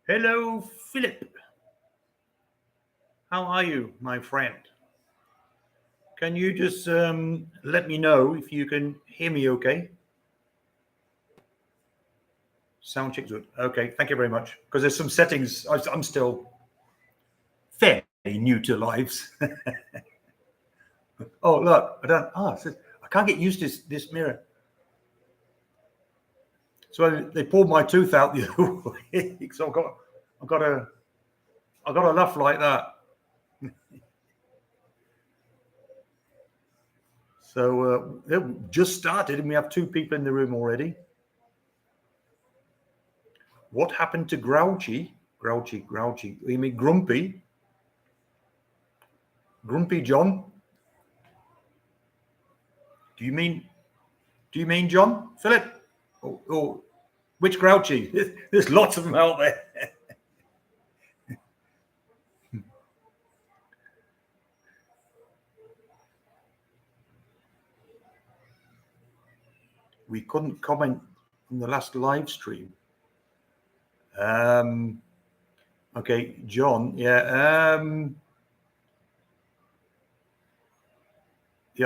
Hello, Philip. How are you, my friend? Can you just let me know if you can hear me okay? Sound check good. Okay, thank you very much. Because there's some settings. I'm still fairly new to lives. Oh, look, I don't. Ah, I can't get used to this mirror. So they pulled my tooth out the other week. So I've got a, I've got a laugh like that. So it just started, and we have two people in the room already. What happened to Grouchy? Grouchy. You mean Grumpy? Grumpy John? Do you mean Do you mean John? Philip? Or which Grouchy? There's lots of them out there. We couldn't comment on the last live stream. Um, okay, John. Yeah,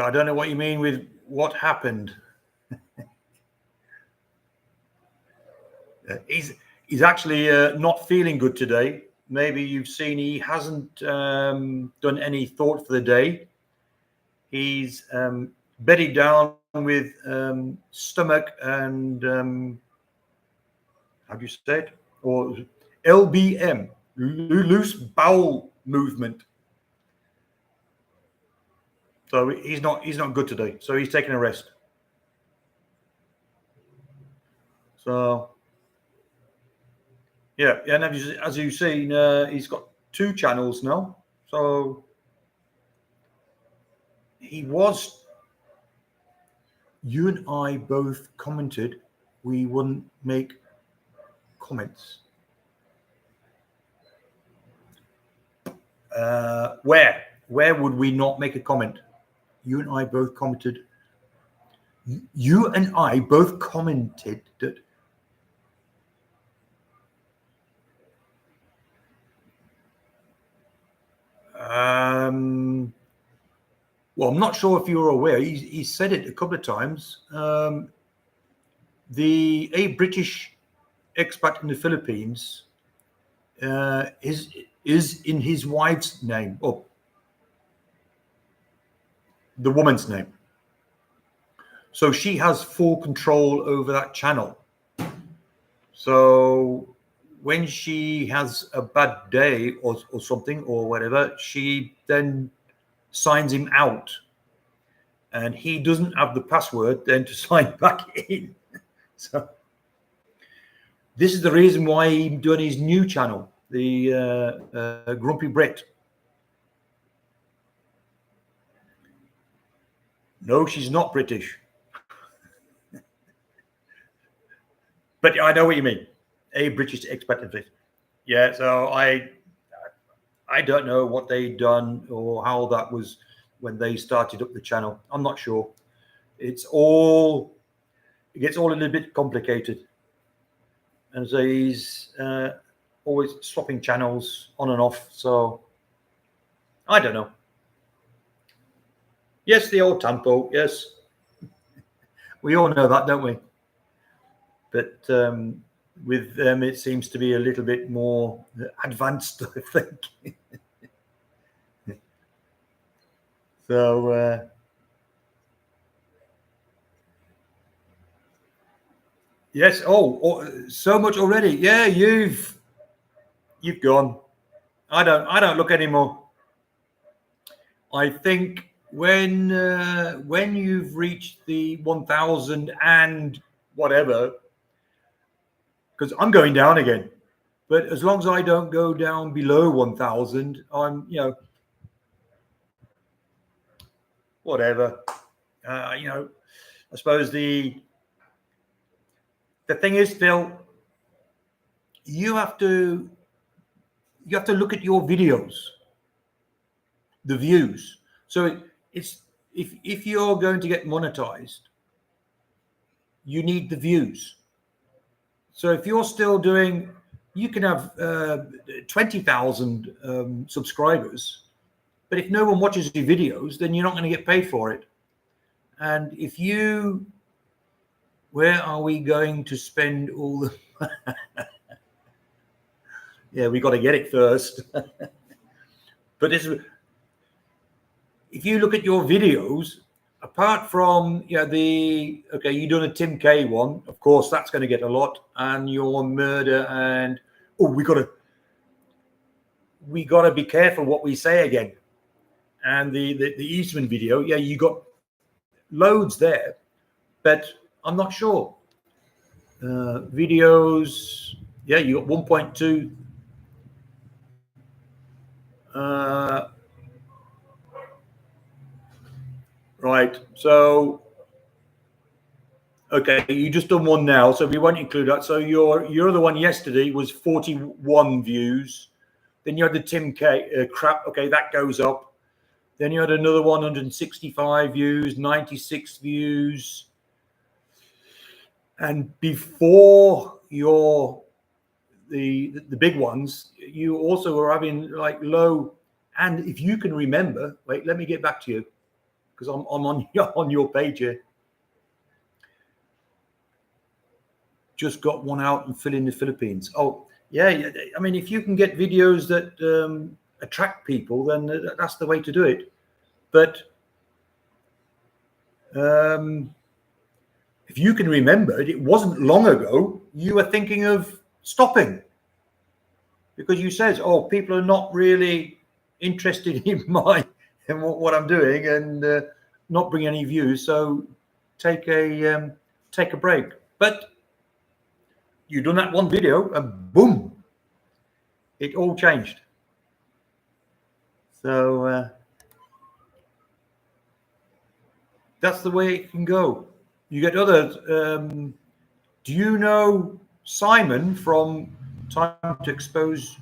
I don't know what you mean with what happened. He's actually not feeling good today. Maybe you've seen he hasn't done any thought for the day. He's bedded down with stomach and how do you say it? Or LBM, loose bowel movement. So he's not good today. So he's taking a rest. So yeah, and as you've seen, he's got two channels now. So he was. You and I both commented we wouldn't make comments. Where would we not make a comment? You and I both commented. You and I both commented that. Well, I'm not sure if you're aware. He said it a couple of times. A British expat in the Philippines is in his wife's name, or the woman's name. So she has full control over that channel. So when she has a bad day or something or whatever, she then signs him out. And he doesn't have the password then to sign back in. So this is the reason why he's doing his new channel, the Grumpy Brit. No, she's not British. But I know what you mean. A British expat. Yeah, so I don't know what they'd done or how that was when they started up the channel. I'm not sure. It gets all a little bit complicated. And so he's always swapping channels on and off. So I don't know. Yes, the old Tampo. Yes. We all know that, don't we? But with them, it seems to be a little bit more advanced, I think. So yes. Oh, so much already. Yeah, you've gone. I don't look anymore. I think when you've reached the 1,000 and whatever, because I'm going down again. But as long as I don't go down below 1,000, I'm whatever. I suppose the thing is, Phil, you have to look at your videos, the views. So it's if you're going to get monetized, you need the views. So if you're still doing You can have 20,000 subscribers, but if no one watches your videos, then you're not going to get paid for it. And if you, where are we going to spend all the? Yeah, we got to get it first. But if you look at your videos, apart from you've done a Tim K one, of course that's going to get a lot, and your murder and we got to be careful what we say again. And the Eastman video, yeah, you got loads there, but I'm not sure. Videos, yeah, you got 1.2. Right, so okay, you just done one now, so we won't include that. So your other one yesterday was 41 views. Then you had the Tim K crap. Okay, that goes up. Then you had another 165 views, 96 views. And before the big ones, you also were having like low. And if you can remember, wait, let me get back to you because I'm on your page here. Just got one out and fill in the Philippines. Oh, yeah. I mean, if you can get videos that attract people, then that's the way to do it. But if you can remember, it wasn't long ago you were thinking of stopping because you said, "Oh, people are not really interested in what I'm doing and not bring any views, so take a break." But you done that one video and boom, it all changed. So that's the way it can go. You get others. Do you know Simon from Time to Expose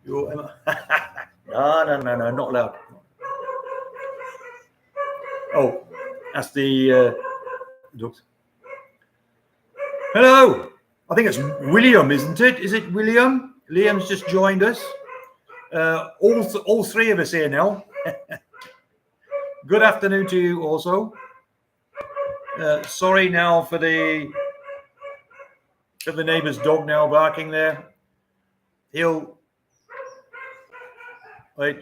Your? No, not allowed. Oh, that's the dogs. Hello. I think it's William, isn't it? Is it William? Liam's just joined us. All three of us here now. Good afternoon to you also. Sorry now for the neighbour's dog now barking there. He'll wait.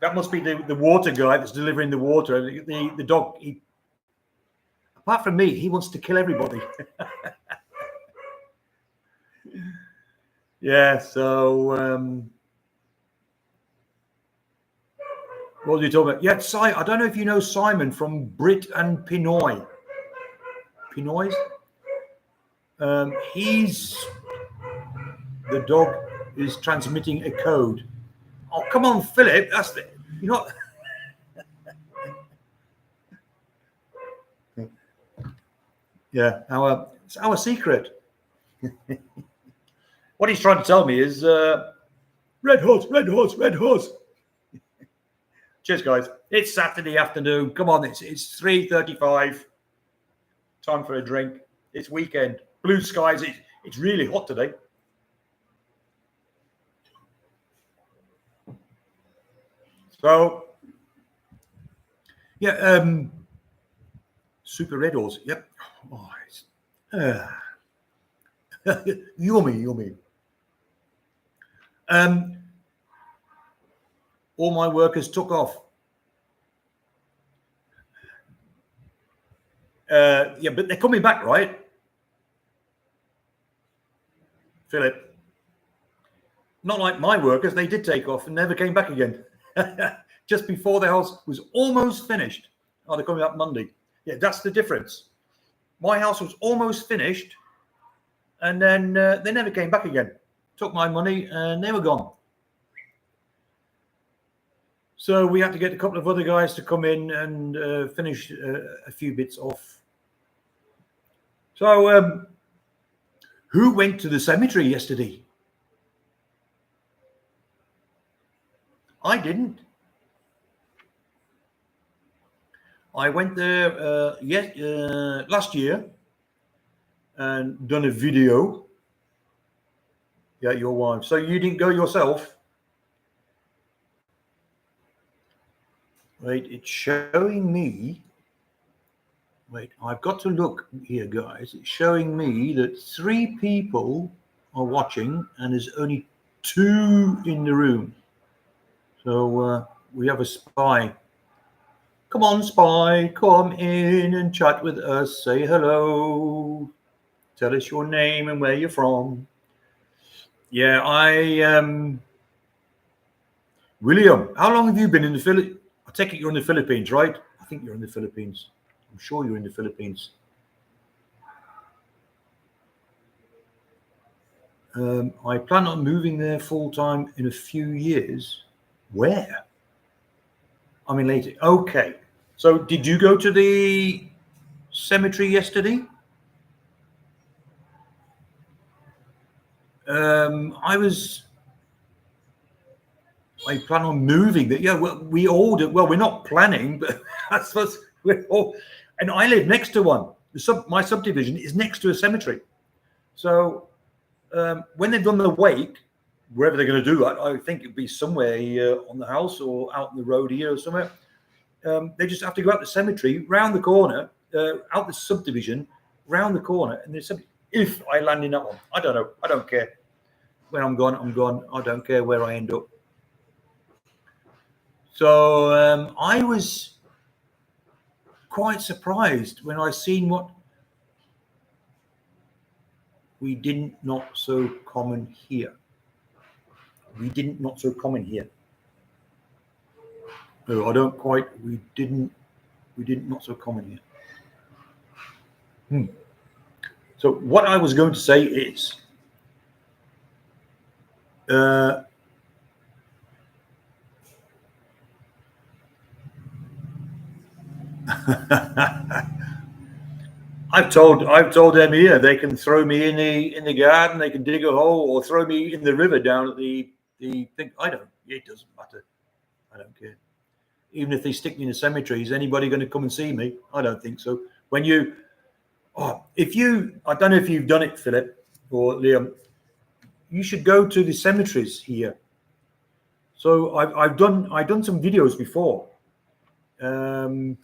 That must be the water guy that's delivering the water. The dog, apart from me, he wants to kill everybody. Yeah, so what are you talking about? Yeah, I don't know if you know Simon from Brit and Pinoy. Pinoy's? The dog is transmitting a code. Oh, come on, Philip. That's the, you're not. Yeah, it's our secret. What he's trying to tell me is red horse, red horse, red horse. Cheers, guys. It's Saturday afternoon. Come on, it's 3:35. Time for a drink. It's weekend. Blue skies. It's really hot today. So, yeah, super red horse. Yep. Oh, yummy. All my workers took off. Yeah, but they're coming back, right? Philip. Not like my workers. They did take off and never came back again. Just before the house was almost finished. Oh, they're coming up Monday. Yeah, that's the difference. My house was almost finished, and then they never came back again. Took my money, and they were gone. So we had to get a couple of other guys to come in and finish a few bits off. So who went to the cemetery yesterday? I didn't. I went there last year and done a video. Yeah, your wife. So you didn't go yourself? Wait, it's showing me. Wait, I've got to look here, guys. It's showing me that 3 people are watching, and there's only 2 in the room. So we have a spy. Come on, spy, come in and chat with us. Say hello. Tell us your name and where you're from. Yeah, William, how long have you been in the Philippines? I take it you're in the Philippines, right? I think you're in the Philippines. I'm sure you're in the Philippines. I plan on moving there full time in a few years. Where? I mean, later. Okay. So, did you go to the cemetery yesterday? I was. I plan on moving there. Yeah, well, we all do. Well, we're not planning, but I suppose we're all. And I live next to one. My subdivision is next to a cemetery. So when they've done the wake, wherever they're going to do that, I think it'd be somewhere on the house or out in the road here or somewhere. They just have to go out the cemetery, round the corner, out the subdivision, round the corner, and there's something. If I land in that one, I don't know. I don't care. When I'm gone, I'm gone. I don't care where I end up. So I was quite surprised when I seen what we didn't not so common here. We didn't not so common here. No, I don't quite. We didn't not so common here. So what I was going to say is, I've told them here they can throw me in the garden, they can dig a hole, or throw me in the river down at the thing. I don't. It doesn't matter. I don't care. Even if they stick me in a cemetery, is anybody going to come and see me? I don't think so. When you, if you, I don't know if you've done it, Philip or Liam, you should go to the cemeteries here. So I've done some videos before to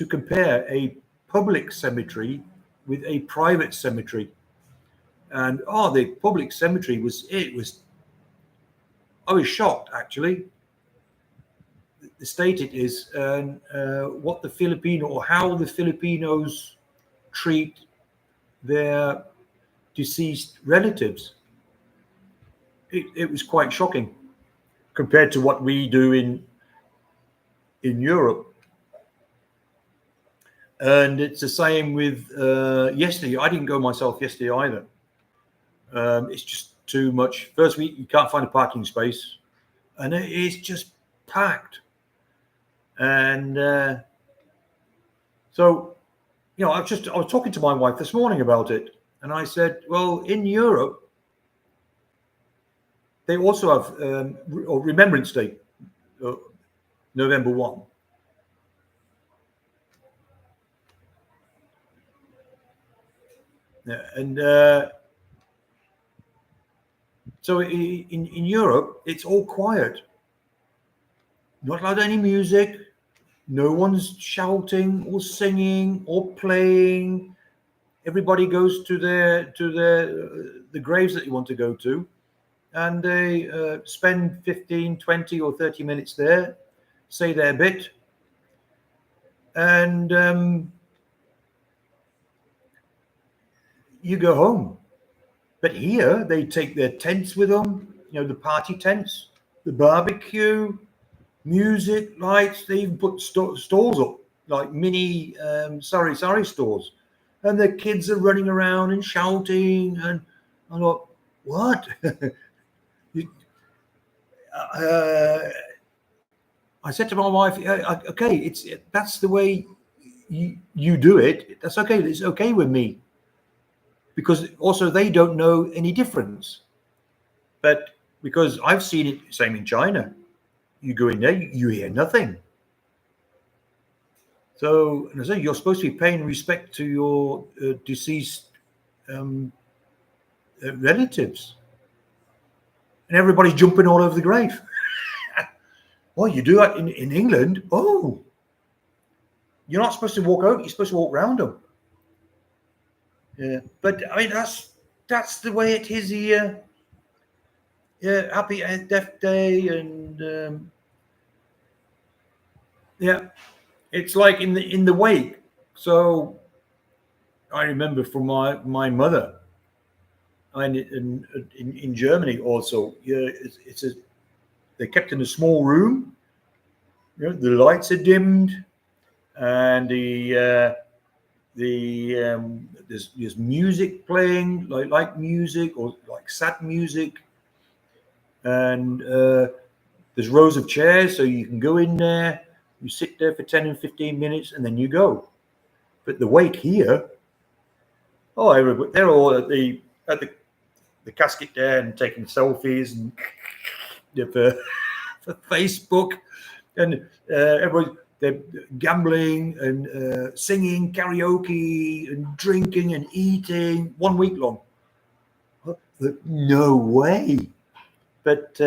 compare a public cemetery with a private cemetery, and the public cemetery was I was shocked actually. The state it is, and what the Filipino or how the Filipinos treat their deceased relatives. It was quite shocking compared to what we do in Europe. And it's the same with yesterday. I didn't go myself yesterday either. It's just too much. First week, you can't find a parking space, and it is just packed. And so, I was talking to my wife this morning about it, and I said, well, in Europe, they also have Remembrance Day, November 1. And so in Europe, it's all quiet. Not allowed any music. No one's shouting or singing or playing. Everybody goes to the graves that you want to go to, and they spend 15, 20 or 30 minutes there, say their bit, and you go home. But here they take their tents with them, the party tents, the barbecue, music, lights. They even put stalls up, like mini sari stores, and the kids are running around and shouting. And I thought, what? I said to my wife, okay, that's the way you do it. That's okay. It's okay with me, because also they don't know any difference. But because I've seen it, same in China. You go in there, you hear nothing. So, and I say you're supposed to be paying respect to your deceased um, relatives, and everybody's jumping all over the grave. Oh, you do that in England? Oh, you're not supposed to walk over. You're supposed to walk round them. Yeah, but I mean that's the way it is here. Yeah, happy Death Day, and yeah, it's like in the wake. So I remember from my mother, and in Germany also. Yeah, it's a they're kept in a small room. You know, the lights are dimmed, and there's music playing, like music or like sad music, and there's rows of chairs, so you can go in there, you sit there for 10 and 15 minutes, and then you go. But the wait here, oh, everybody, they're all at the casket there and taking selfies and for Facebook, and everybody they're gambling and singing, karaoke and drinking and eating 1 week long. No way, but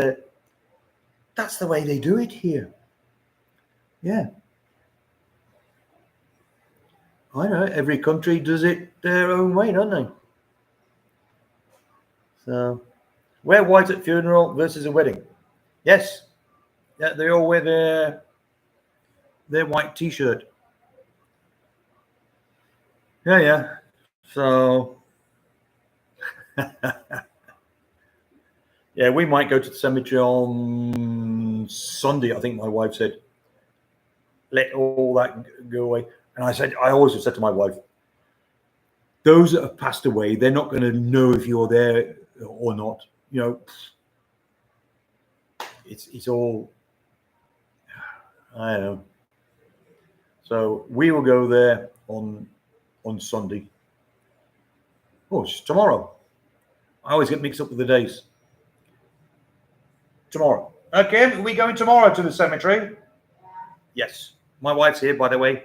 that's the way they do it here. Yeah, I know. Every country does it their own way, don't they? So, wear white at funeral versus a wedding. Yes, yeah, they all wear their white T-shirt. Yeah, yeah. So, yeah, we might go to the cemetery on Sunday. I think my wife said, "Let all that go away." And I always have said to my wife, "Those that have passed away, they're not going to know if you're there or not. You know, it's all I don't know." So we will go there on Sunday. Oh, it's tomorrow. I always get mixed up with the days. Tomorrow. Okay, are we going tomorrow to the cemetery? Yes. My wife's here, by the way.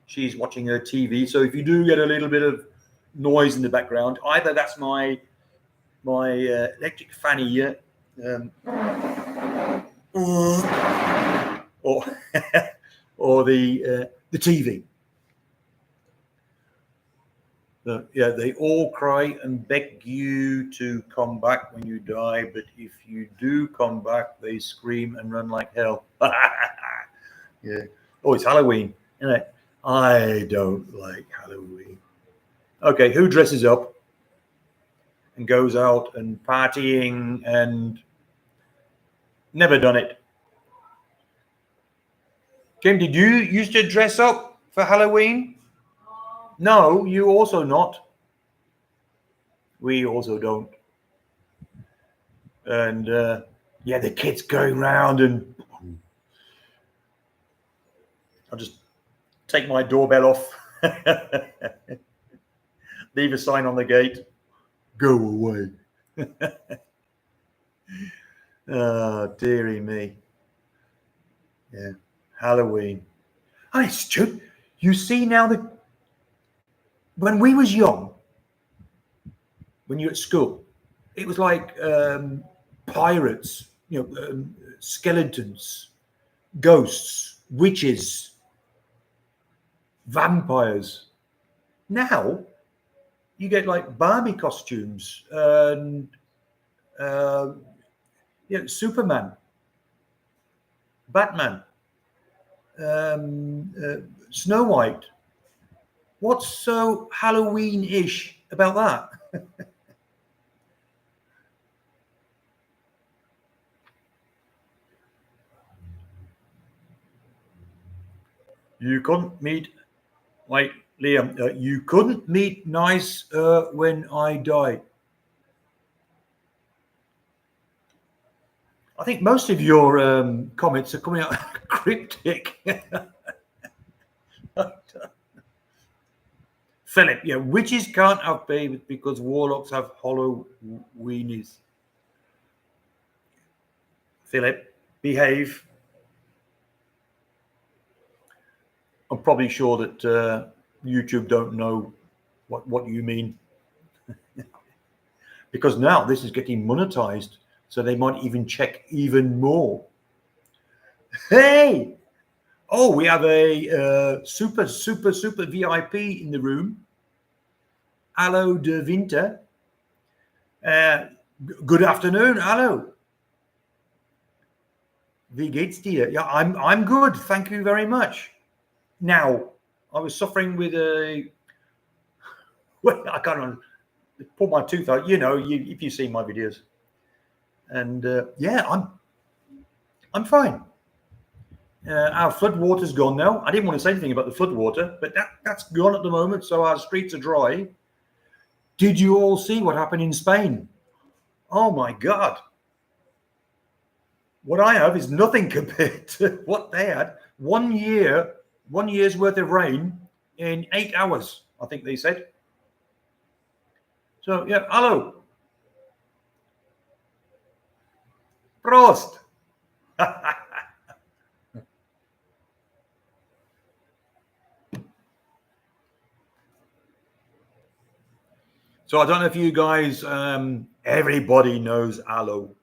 She's watching her TV. So if you do get a little bit of noise in the background, either that's my electric fanny here, or or the TV. Yeah, they all cry and beg you to come back when you die, but if you do come back, they scream and run like hell. Yeah. Oh, it's Halloween, isn't it? I don't like Halloween. Okay, who dresses up and goes out and partying and never done it? Kim, did you used to dress up for Halloween? No, you also not. We also don't. And yeah, the kids going round, and I'll just take my doorbell off, leave a sign on the gate, go away. Oh, dearie me. Yeah, Halloween. Oh, it's true. You see now that when we was young, when you were at school, it was like pirates, skeletons, ghosts, witches, vampires. Now you get like Barbie costumes and uh, Superman, Batman, Snow White. What's so Halloween-ish about that? You couldn't meet, like Liam, you couldn't meet nice when I die. I think most of your comments are coming out cryptic. Philip, yeah, witches can't have babies because warlocks have hollow weenies. Philip, behave. I'm probably sure that YouTube don't know what you mean, because now this is getting monetized, so they might even check even more. Hey, oh, we have a super VIP in the room. Hallo de Winter. Good afternoon. Hallo. Wie geht's dir? Yeah, I'm good. Thank you very much. Now, I was suffering with well, I can't pull my tooth out. You know, if you see my videos, and yeah, I'm fine. Our flood water's gone now. I didn't want to say anything about the flood water, but that's gone at the moment, so our streets are dry. Did you all see what happened in Spain? Oh my God. What I have is nothing compared to what they had. 1 year's worth of rain in 8 hours, I think they said. So, yeah, hello. Prost. So I don't know if you guys, everybody knows Aloe.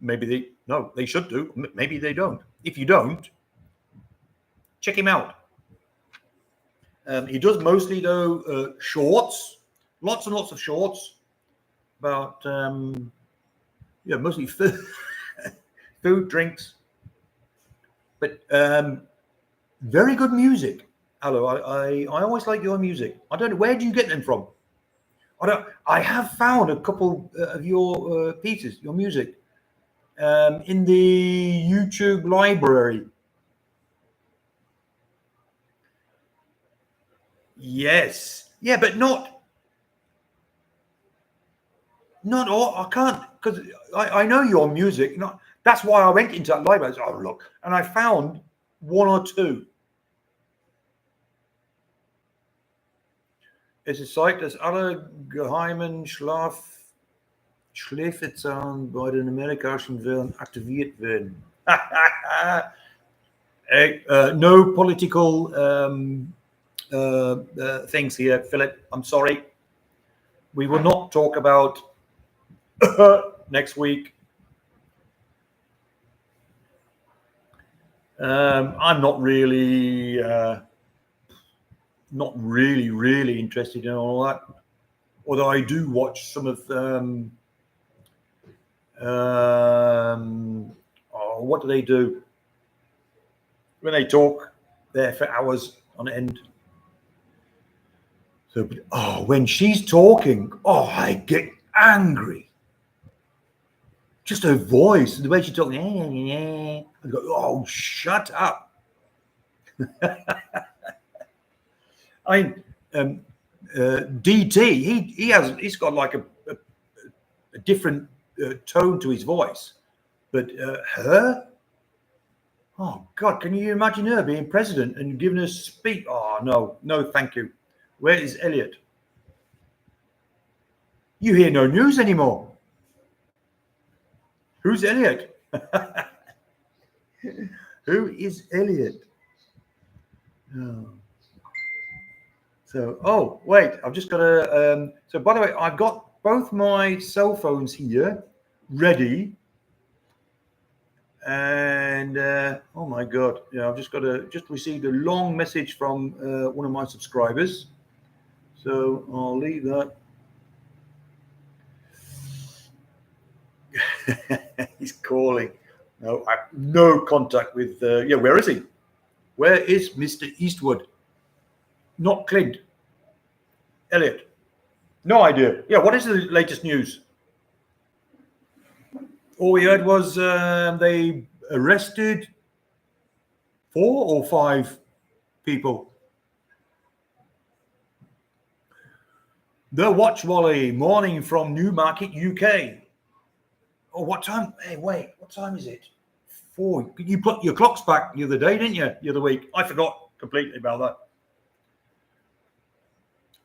Maybe they should do. Maybe they don't. If you don't, check him out. He does mostly though shorts, lots and lots of shorts about mostly food, food, drinks, but very good music. Hello, I always like your music. I don't know, where do you get them from? I have found a couple of your pieces, your music, in the YouTube library. Yes, yeah, but not all. I can't, because I know your music. Not that's why I went into that library. I said, oh look, and I found one or two. Es ist Zeit, dass alle geheimen Schläfezahlen bei den amerikanischen Wahlen aktiviert werden. No political things here, Philip. I'm sorry. We will not talk about next week. I'm not really interested in all that. Although I do watch some of what do they do when they talk there for hours on end? So, when she's talking, I get angry. Just her voice, the way she's talking, I go, oh, shut up. I mean, DT, he's got like a different tone to his voice, but her, oh God, can you imagine her being president and giving a speech? Oh no, thank you. Where is Elliot? You hear no news anymore. Who's Elliot? Who is Elliot? Oh. So, wait, I've just got to. So, by the way, I've got both my cell phones here ready. And, oh my God, I've just received a long message from one of my subscribers. So, I'll leave that. He's calling. No, I have no contact with. Where is he? Where is Mr. Eastwood? Not Clint. Elliot. No idea. Yeah, what is the latest news? All we heard was they arrested 4 or 5 people. The Watch Wally morning from Newmarket, UK. Oh, what time? Hey, wait, what time is it? 4. You put your clocks back the other day, didn't you? The other week. I forgot completely about that.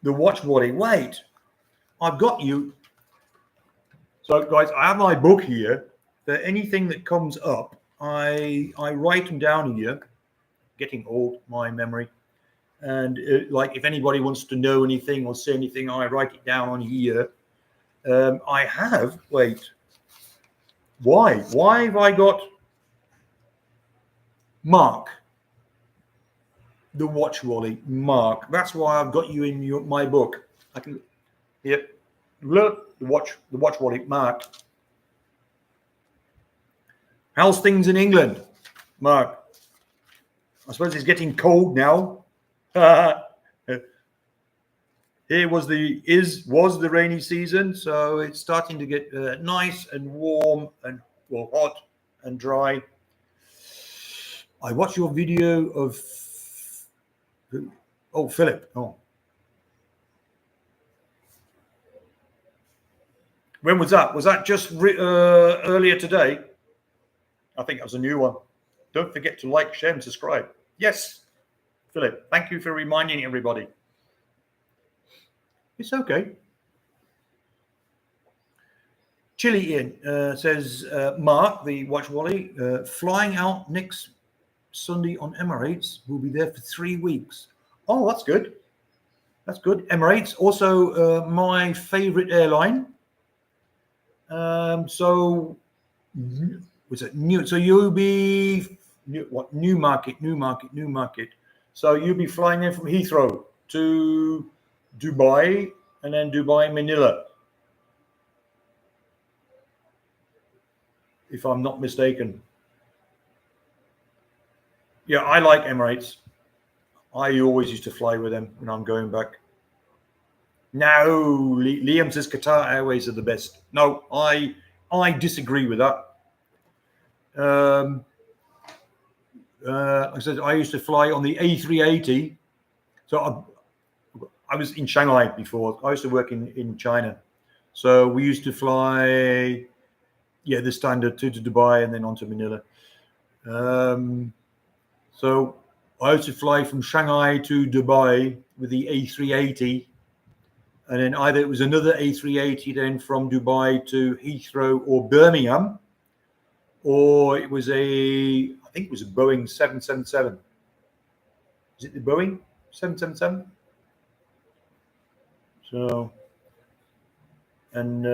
The Watch Wally. Wait, I've got you. So, guys, I have my book here. For anything that comes up, I write them down here. getting old, my memory. And like, if anybody wants to know anything or say anything, I write it down on here. I have. Wait. Why? Why have I got Mark, the watch Wally? Mark. That's why I've got you in my book. I can. Yep. Look, the watch Wally. Mark. How's things in England, Mark? I suppose it's getting cold now. Here was the rainy season, so it's starting to get nice and warm and hot and dry. I watched your video of Philip. Oh, when was that? Was that just earlier today? I think that was a new one. Don't forget to like, share, and subscribe. Yes, Philip. Thank you for reminding everybody. It's okay. Chili Ian says, Mark, the watch Wally, flying out next Sunday on Emirates. We'll be there for 3 weeks. Oh, that's good. That's good. Emirates, also my favorite airline. So was it new? So you'll be Newmarket. So you'll be flying in from Heathrow to Dubai and then Dubai Manila, if I'm not mistaken. Yeah, I like Emirates. I always used to fly with them when I'm going back. No, Liam says Qatar Airways are the best. No, I disagree with that. I said I used to fly on the A380. So I was in Shanghai before. I used to work in China. So we used to fly, the standard to Dubai and then on to Manila. So I used to fly from Shanghai to Dubai with the A380. And then either it was another A380 then from Dubai to Heathrow or Birmingham, or it was I think it was a Boeing 777. Is it the Boeing 777? So, and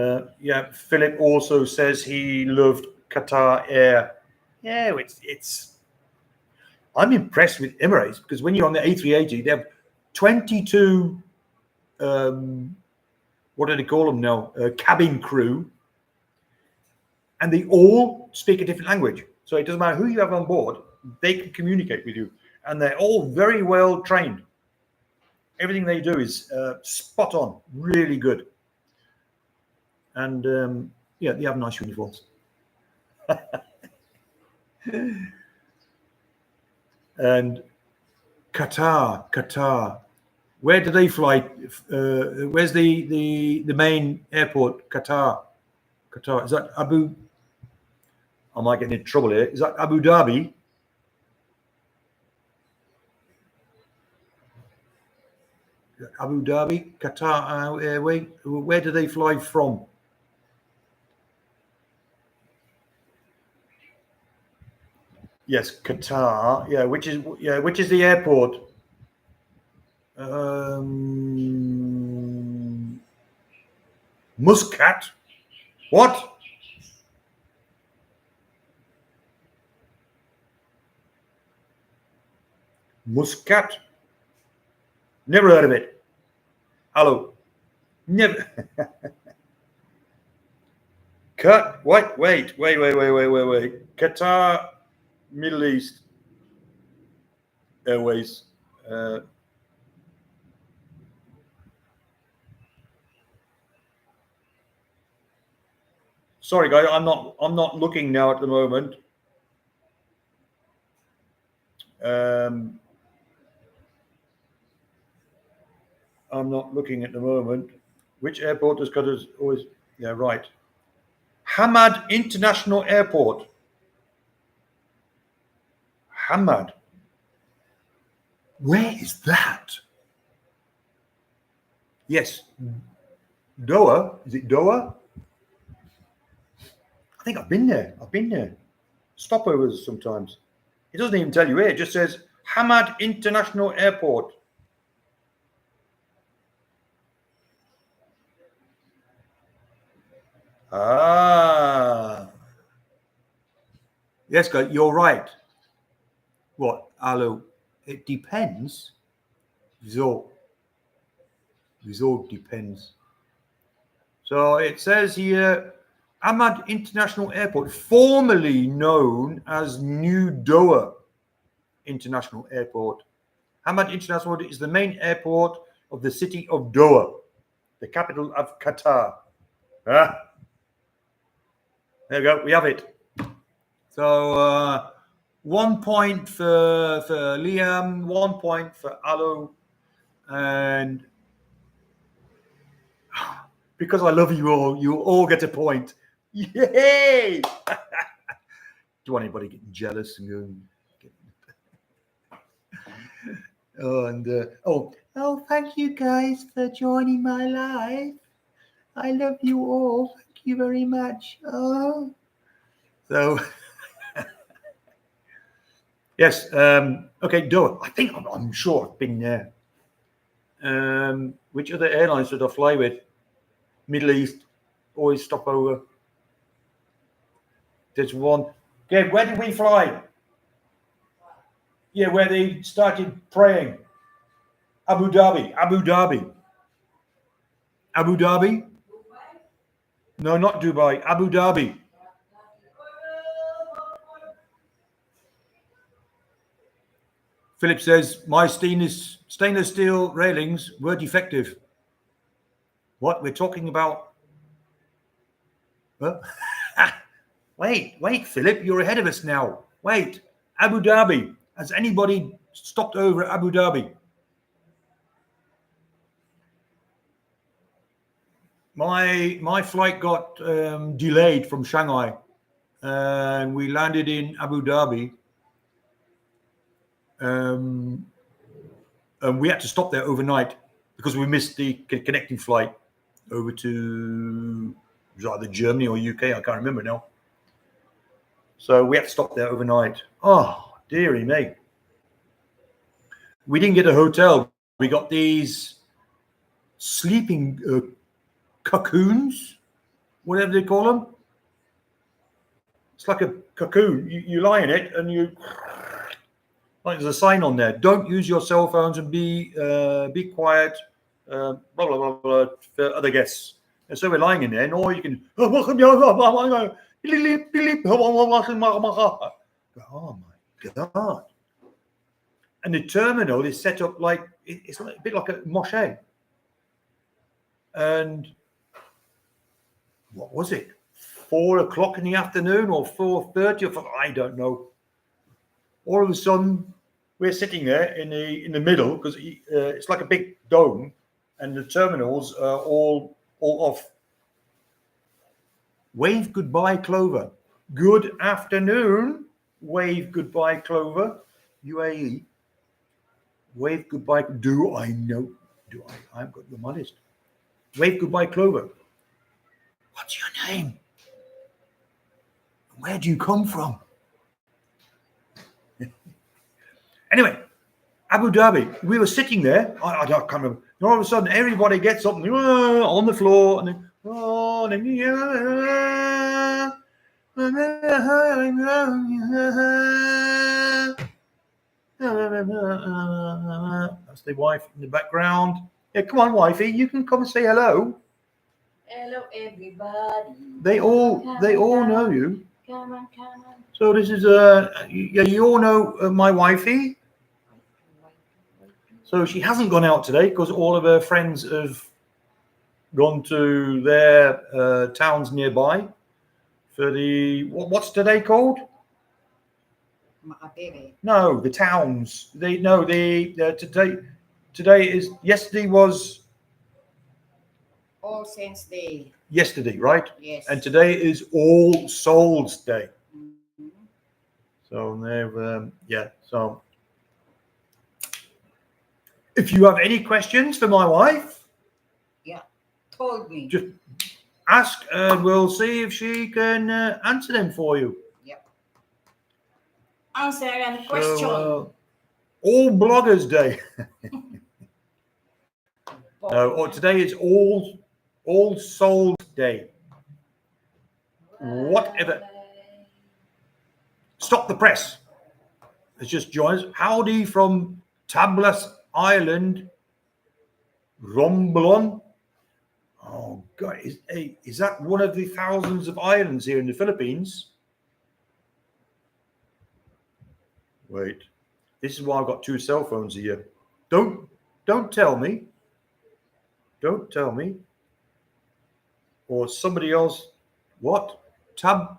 Philip also says he loved Qatar Air. Yeah, it's. I'm impressed with Emirates because when you're on the A380, they have 22. What do they call them now? Cabin crew, and they all speak a different language. So it doesn't matter who you have on board; they can communicate with you, and they're all very well trained. Everything they do is spot on, really good. And they have nice uniforms. And Qatar. Where do they fly? Where's the main airport? Qatar. Is that Abu? I might get in trouble here. Is that Abu Dhabi? Abu Dhabi, Qatar Airways. Where do they fly from? Yes, Qatar. Yeah, which is the airport? Muscat. What? Muscat. Never heard of it. Hello. Never. Wait. Qatar, Middle East Airways. Sorry, guys, I'm not looking now at the moment. I'm not looking at the moment. Which airport does Qatar always? Yeah, right. Hamad International Airport. Hamad. Where is that? Yes. Doha. Is it Doha? I think I've been there. Stopovers sometimes. It doesn't even tell you where. It just says Hamad International Airport. Ah. Yes, guys, you're right. What? Hello. It depends. So depends. So it says here, Ahmad International Airport, formerly known as New Doha International Airport. Ahmad International Airport is the main airport of the city of Doha, the capital of Qatar. Ah, there we go. We have it. So 1 point for Liam, 1 point for Alo, and because I love you all get a point. Yay! Do anybody getting jealous and going? Oh, thank you guys for joining my life. I love you all. Thank you very much. Oh, so yes. Okay, Doha. I think I'm sure I've been there. Which other airlines should I fly with? Middle East. Always stop over. There's one. Okay, where did we fly? Yeah, where they started praying. Abu Dhabi. No, not Dubai. Abu Dhabi. Philip says my stainless steel railings were defective. What we're talking about? Huh? Wait, Philip, you're ahead of us now. Wait, Abu Dhabi. Has anybody stopped over at Abu Dhabi? My flight got delayed from Shanghai, and we landed in Abu Dhabi. And we had to stop there overnight because we missed the connecting flight over to either Germany or UK. I can't remember now. So we had to stop there overnight. Oh, dearie me. We didn't get a hotel. We got these sleeping cocoons, whatever they call them. It's like a cocoon. You lie in it and you... Like there's a sign on there. Don't use your cell phones and be quiet. Blah blah blah blah for other guests. And so we're lying in there, and all you can. Oh my god! And the terminal is set up like it's like a bit like a mosque. And what was it? 4 o'clock in the afternoon or 4:30? I don't know. All of a sudden, we're sitting there in the middle because it's like a big dome, and the terminals are all off. Wave goodbye, Clover. Good afternoon. Wave goodbye, Clover. UAE. Wave goodbye. Do I know? Do I? I've got the modest. Wave goodbye, Clover. What's your name? Where do you come from? Anyway, Abu Dhabi. We were sitting there. I can't remember. And all of a sudden, everybody gets up on the floor, and then, that's the wife in the background. Yeah, come on, wifey, you can come and say hello. Hello, everybody. They all know you. Come on. So this is you all know my wifey. So she hasn't gone out today because all of her friends have gone to their towns nearby for the what's today called? No, the towns. Today is yesterday was All Saints Day. Yesterday, right? Yes. And today is All Souls Day. Mm-hmm. So they've So if you have any questions for my wife, told me. just ask, and we'll see if she can answer them for you. Yep. Answer and question. All Bloggers Day. No, or today is All Souls Day. Whatever. Stop the Press has just joined us. Howdy from Tablas Island, Romblon. Oh God, is that one of the thousands of islands here in the Philippines? Wait, this is why I've got two cell phones here. Don't tell me. Don't tell me. Or somebody else. What? Tablas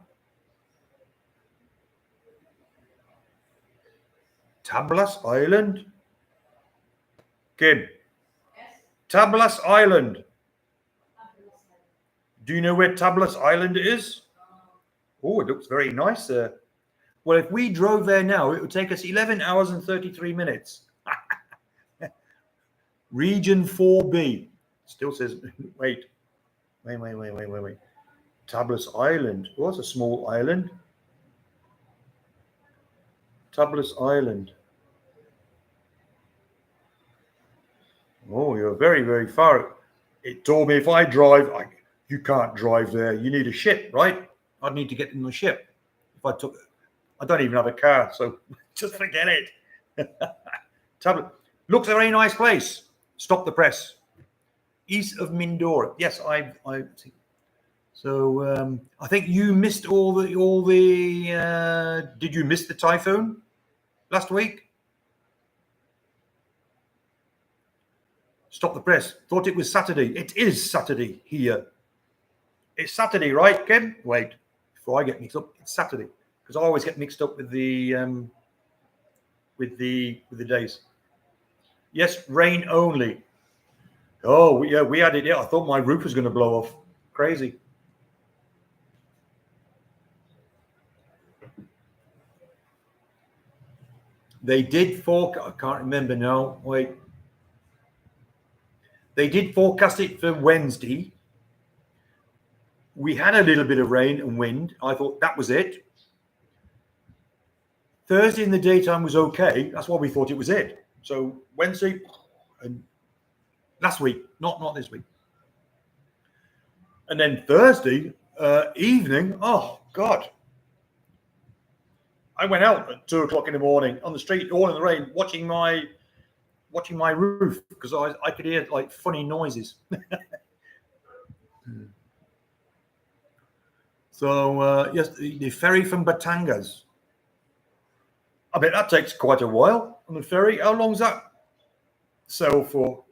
Island? Kim. Yes. Tablas Island. Do you know where Tablas Island is? Oh, it looks very nice there. Well, if we drove there now, it would take us 11 hours and 33 minutes. Region 4B. Still says, wait. Tablas Island. Oh, that's a small island. Tablas Island. Oh, you're very, very far. It told me if I drive, you can't drive there. You need a ship, right? I'd need to get in the ship. If I took, I don't even have a car, so just forget it. Tablet looks a very nice place. Stop the Press, east of Mindoro. Yes, I. So I think you missed all the. Did you miss the typhoon last week? Stop the Press. Thought it was Saturday. It is Saturday here. It's Saturday, right, Ken? Wait, before I get mixed up, it's Saturday because I always get mixed up with the days. Yes, rain only. Oh, yeah, we had it. Yeah, I thought my roof was going to blow off. Crazy. They did forecast. I can't remember now. Wait. They did forecast it for Wednesday. We had a little bit of rain and wind. I thought that was it. Thursday in the daytime was okay. That's why we thought it was it. So Wednesday and last week, not this week. And then Thursday evening, oh God. I went out at 2:00 in the morning on the street, all in the rain, watching my roof because I could hear like funny noises. So yes, the ferry from Batangas. I bet that takes quite a while on the ferry. How long's that sail for?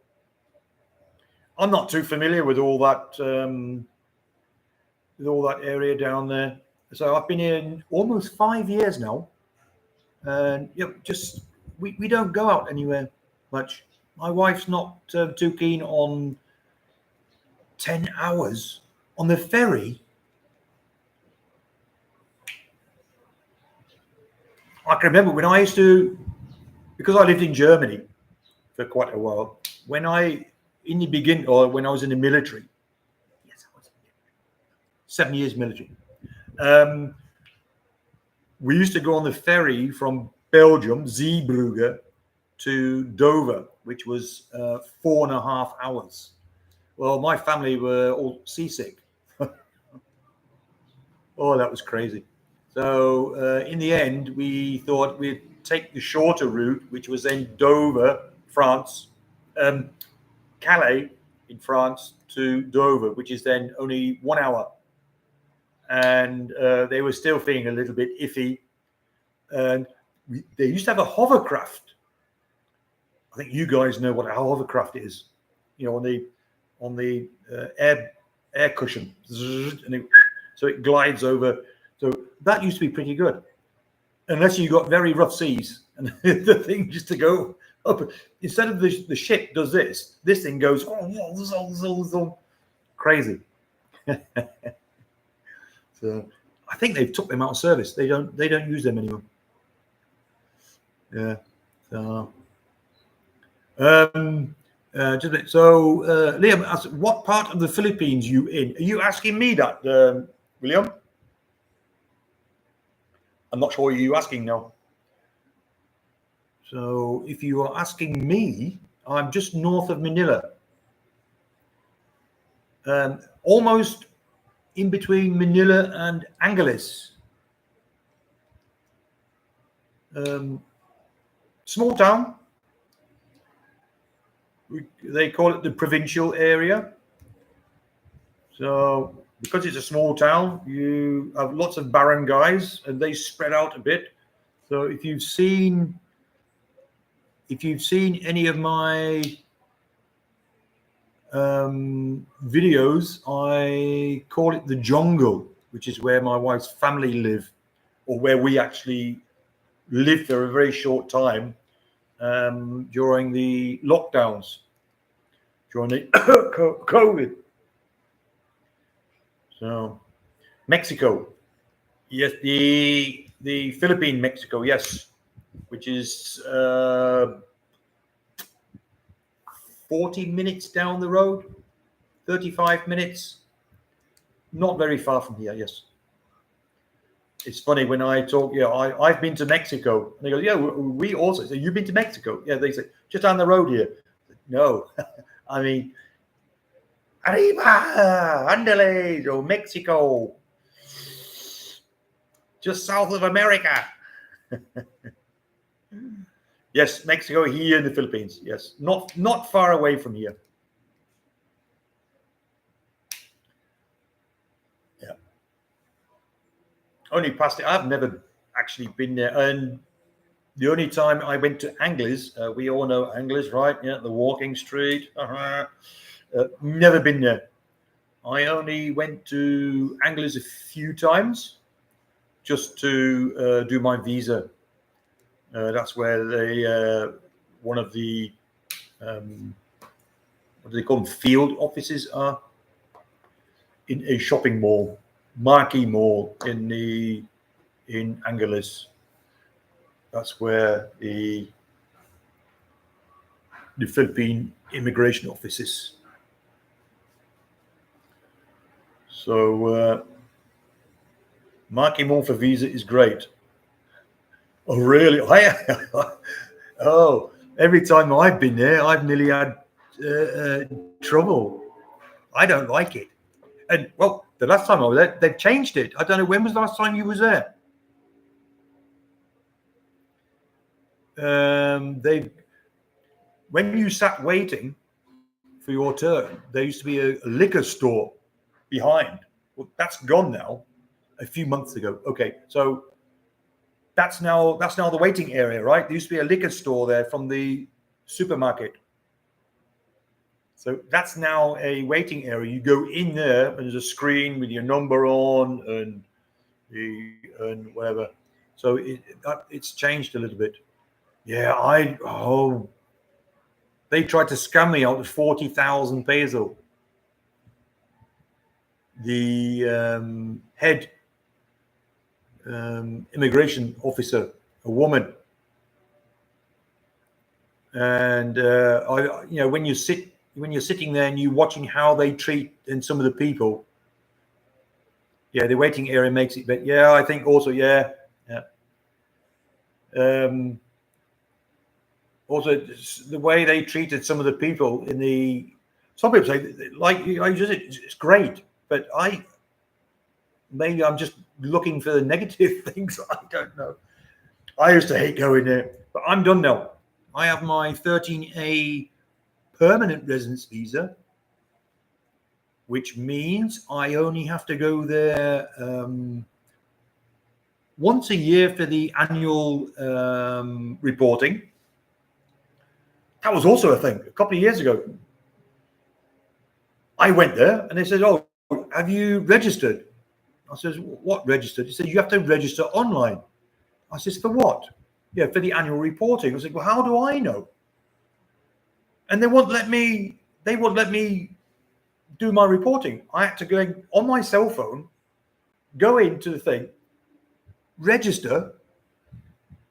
I'm not too familiar with all that area down there. So I've been here almost 5 years now, and just we don't go out anywhere much. My wife's not too keen on 10 hours on the ferry. I can remember when I used to, because I lived in Germany for quite a while, when I was in the military, yes, I was 7 years military. We used to go on the ferry from Belgium, Zeebrugge, to Dover, which was 4.5 hours. Well, my family were all seasick. Oh, that was crazy. So in the end, we thought we'd take the shorter route, which was then Dover, France, Calais in France to Dover, which is then only 1 hour. And they were still feeling a little bit iffy. And they used to have a hovercraft. I think you guys know what a hovercraft is. You know, on the air cushion, and so it glides over. So that used to be pretty good, unless you got very rough seas and the thing just to go up. Instead of the ship does this thing goes crazy. So I think they've took them out of service. They don't use them anymore. Yeah. So Liam asks, what part of the Philippines you in? Are you asking me that, William? I'm not sure what you're asking now. So if you are asking me, I'm just north of Manila, almost in between Manila and Angeles. Small town. They call it the provincial area. So because it's a small town, you have lots of barangays, and they spread out a bit. So if you've seen any of my videos, I call it the jungle, which is where my wife's family live, or where we actually lived for a very short time during the lockdowns, during the COVID. So Mexico, yes, the Philippine Mexico, yes, which is 40 minutes down the road, 35 minutes, not very far from here. Yes. It's funny when I talk, I've been to Mexico. And they go, yeah, we also. So you've been to Mexico? Yeah, they say, just down the road here. No, I mean, arriba, andale, or Mexico, just south of America. Yes, Mexico here in the Philippines. Yes, not far away from here. Yeah, only past it. I've never actually been there, and the only time I went to Anglers, we all know Anglers, right? Yeah, the walking street. Never been there. I only went to Anglers a few times just to do my visa. That's where they one of the what do they call them? Field offices are in a shopping mall, Marquee Mall in Angeles. That's where the Philippine immigration offices. So Marquee Mall for visa is great. Oh, really? Oh, every time I've been there, I've nearly had trouble. I don't like it. And well, the last time I was there, they've changed it. I don't know, when was the last time you was there? They when you sat waiting for your turn, there used to be a liquor store behind. Well, that's gone now. A few months ago. Okay, so that's now the waiting area, right? There used to be a liquor store there from the supermarket. So that's now a waiting area. You go in there, and there's a screen with your number on and whatever. So it's changed a little bit. Yeah, they tried to scam me out of 40,000 peso. The head immigration officer, a woman, and when you're sitting there and you're watching how they treat and some of the people, yeah, the waiting area makes it. But yeah, I think also, yeah. Also, the way they treated some of the people some people say, like it's great, but maybe I'm just looking for the negative things. I don't know. I used to hate going there, but I'm done now. I have my 13A permanent residence visa, which means I only have to go there once a year for the annual reporting. That was also a thing a couple of years ago. I went there and they said, "Oh, have you registered?" I says, "What registered?" He said, "You have to register online." I says, "For what?" "Yeah, for the annual reporting." I said, "Well, how do I know?" And they won't let me do my reporting. I had to go on my cell phone, go into the thing, register,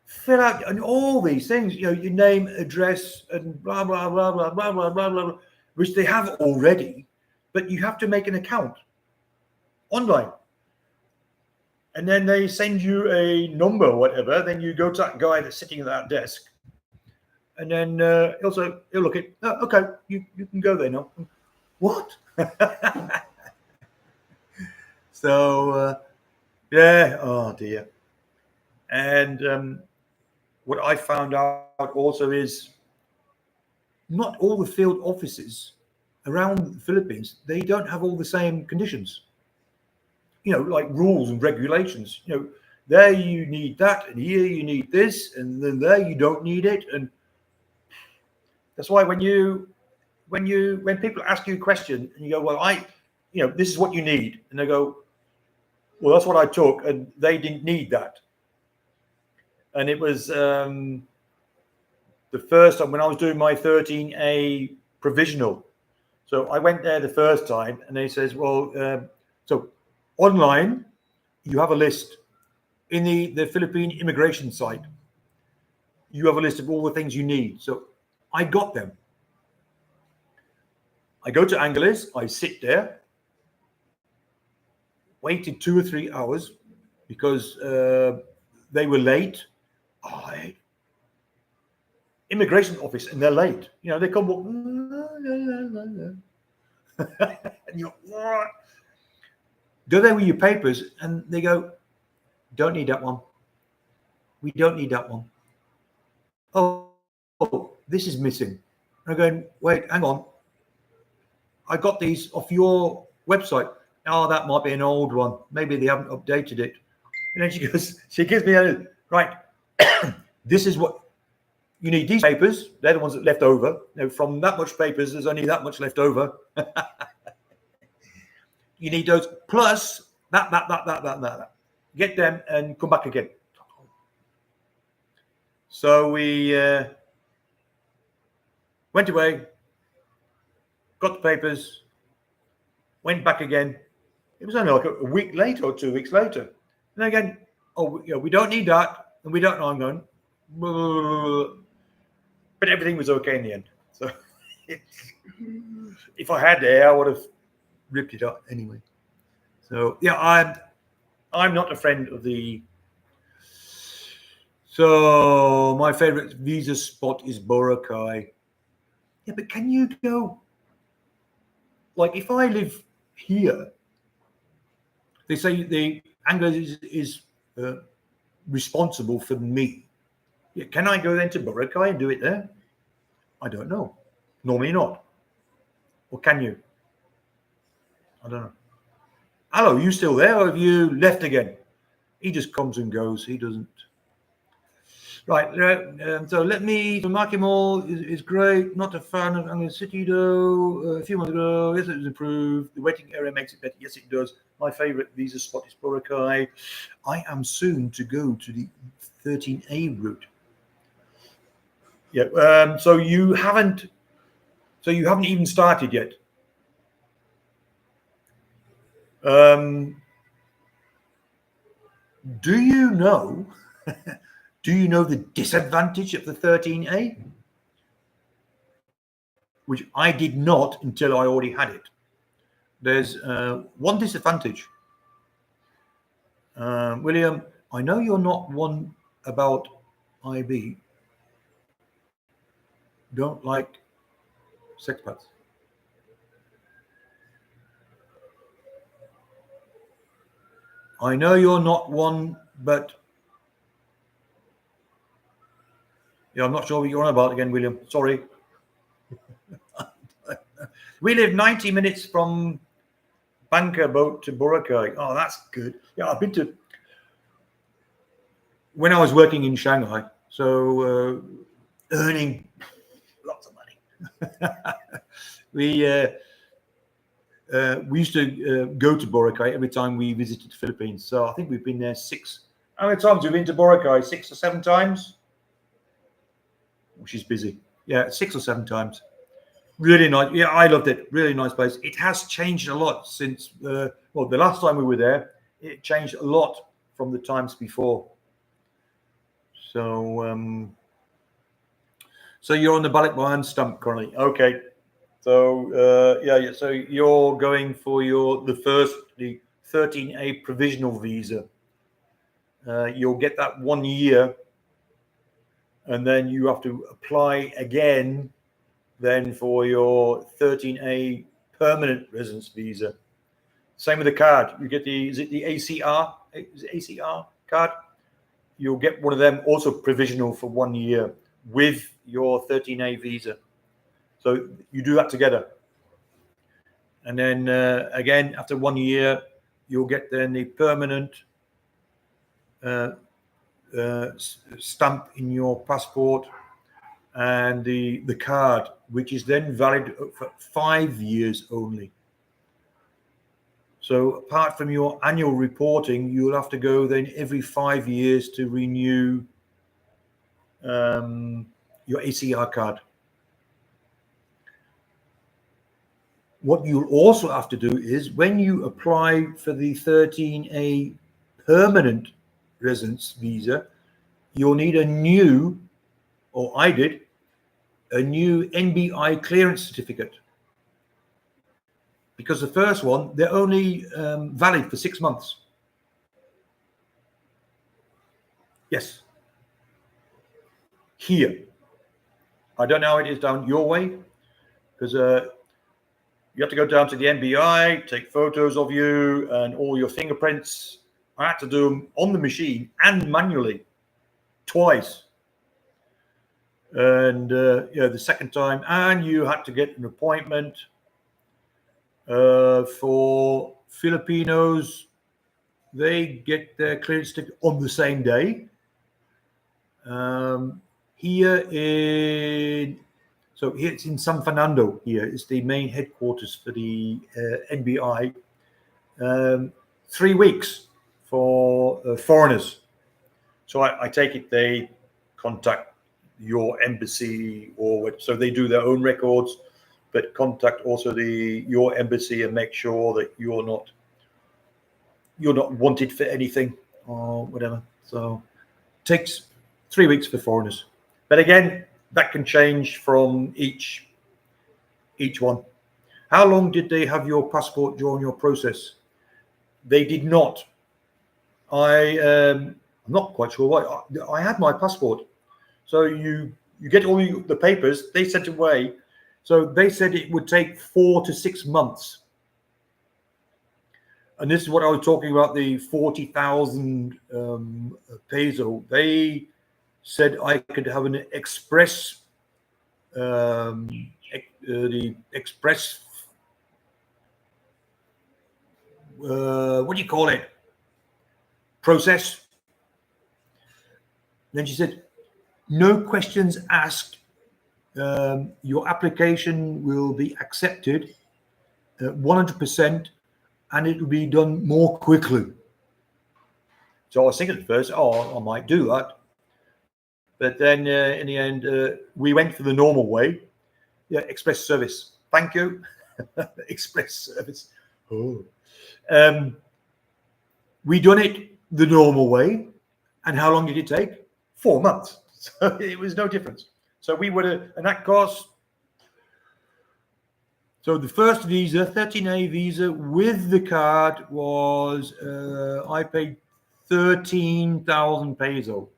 fill out and all these things, your name, address, and blah blah blah blah blah blah blah blah, which they have already, but you have to make an account online. And then they send you a number or whatever. Then you go to that guy that's sitting at that desk And then he'll look at, oh, okay, you can go there now. What? So yeah, oh dear. And what I found out also is not all the field offices around the Philippines, they don't have all the same conditions. Like rules and regulations. There you need that, and here you need this, and then there you don't need it. And that's why when people ask you a question and you go, well, this is what you need, and they go, well, that's what I took, and they didn't need that. And it was the first time when I was doing my 13A provisional. So I went there the first time, and they says, well, so online you have a list in the Philippine immigration site. You have a list of all the things you need. So I got them. I go to Angeles. I sit there, waited 2 or 3 hours because they were late. Immigration office, and they're late. They come walk, and you what? Go there with your papers, and they go, don't need that one. We don't need that one. Oh, this is missing. And I'm going, wait, hang on. I got these off your website. Oh, that might be an old one. Maybe they haven't updated it. And then she gives me a, right, this is what, you need these papers. They're the ones that left over. From that much papers, there's only that much left over. You need those plus that. Get them and come back again. So we went away, got the papers, went back again. It was only like a week later or 2 weeks later. And again, we don't need that, and we don't know. I'm going, but everything was okay in the end. So if I had there, I would have ripped it up anyway. So yeah, I'm not a friend of the. So my favorite visa spot is Boracay. Yeah, but can you go? Like if I live here, they say the Anglo is responsible for me. Yeah, can I go then to Boracay and do it there? I don't know. Normally not. Or can you? I don't know. Hello, you still there, or have you left again? He just comes and goes. He doesn't. Right. So let me. Market Mall is great. Not a fan of Anglo City though. A few months ago, yes, it was improved. The waiting area makes it better. Yes, it does. My favorite visa spot is Boracay. I am soon to go to the 13A route. Yeah. So you haven't even started yet. Do you know? Do you know the disadvantage of the 13A? Which I did not until I already had it. There's one disadvantage. William, I know you're not one about IB. Don't like sexpats. I know you're not one, but I'm not sure what you're on about again, William. Sorry. We live 90 minutes from Bangka boat to Boracay. Oh, that's good. Yeah, I've been to when I was working in Shanghai. So earning lots of money. We used to go to Boracay every time we visited the Philippines. So I think we've been there how many times we've been to Boracay? 6 or 7 times? Oh, she's busy. Yeah, 6 or 7 times. Really nice. Yeah, I loved it. Really nice place. It has changed a lot since, the last time we were there. It changed a lot from the times before. So, so you're on the Balikbayan stump currently. Okay. So, yeah. So you're going for the 13A provisional visa. You'll get that 1 year and then you have to apply again then for your 13A permanent residence visa. Same with the card. You get is it the ACR? Is it ACR card? You'll get one of them also provisional for 1 year with your 13A visa. So you do that together. And then again, after 1 year, you'll get then the permanent stamp in your passport and the card, which is then valid for 5 years only. So apart from your annual reporting, you'll have to go then every 5 years to renew your ACR card. What you'll also have to do is when you apply for the 13A permanent residence visa, you'll need a new, or I did, a new NBI clearance certificate. Because the first one, they're only valid for 6 months. Yes. Here. I don't know how it is down your way, because you have to go down to the NBI, take photos of you and all your fingerprints. I had to do them on the machine and manually twice. And the second time, and you had to get an appointment for Filipinos. They get their clearance certificate on the same day. Here it's in San Fernando. Here is the main headquarters for the NBI. 3 weeks for foreigners. So I take it they contact your embassy, so they do their own records, but contact also your embassy and make sure that you're not wanted for anything or whatever. So it takes 3 weeks for foreigners, but again, that can change from each one. How long did they have your passport during your process? They did not. I'm not quite sure why. I had my passport. So you get all the papers, they sent away. So they said it would take 4 to 6 months. And this is what I was talking about, the 40,000 peso. They said I could have an express, the express, what do you call it? Process. Then she said, no questions asked. Your application will be accepted 100%, and it will be done more quickly. So I was thinking at first, I might do that. But then in the end, we went for the normal way. Yeah, express service. Thank you. Express service. Oh. We done it the normal way. And how long did it take? 4 months. So it was no difference. So we would have, and that cost. So the first visa, 13A visa with the card was, I paid 13,000 peso.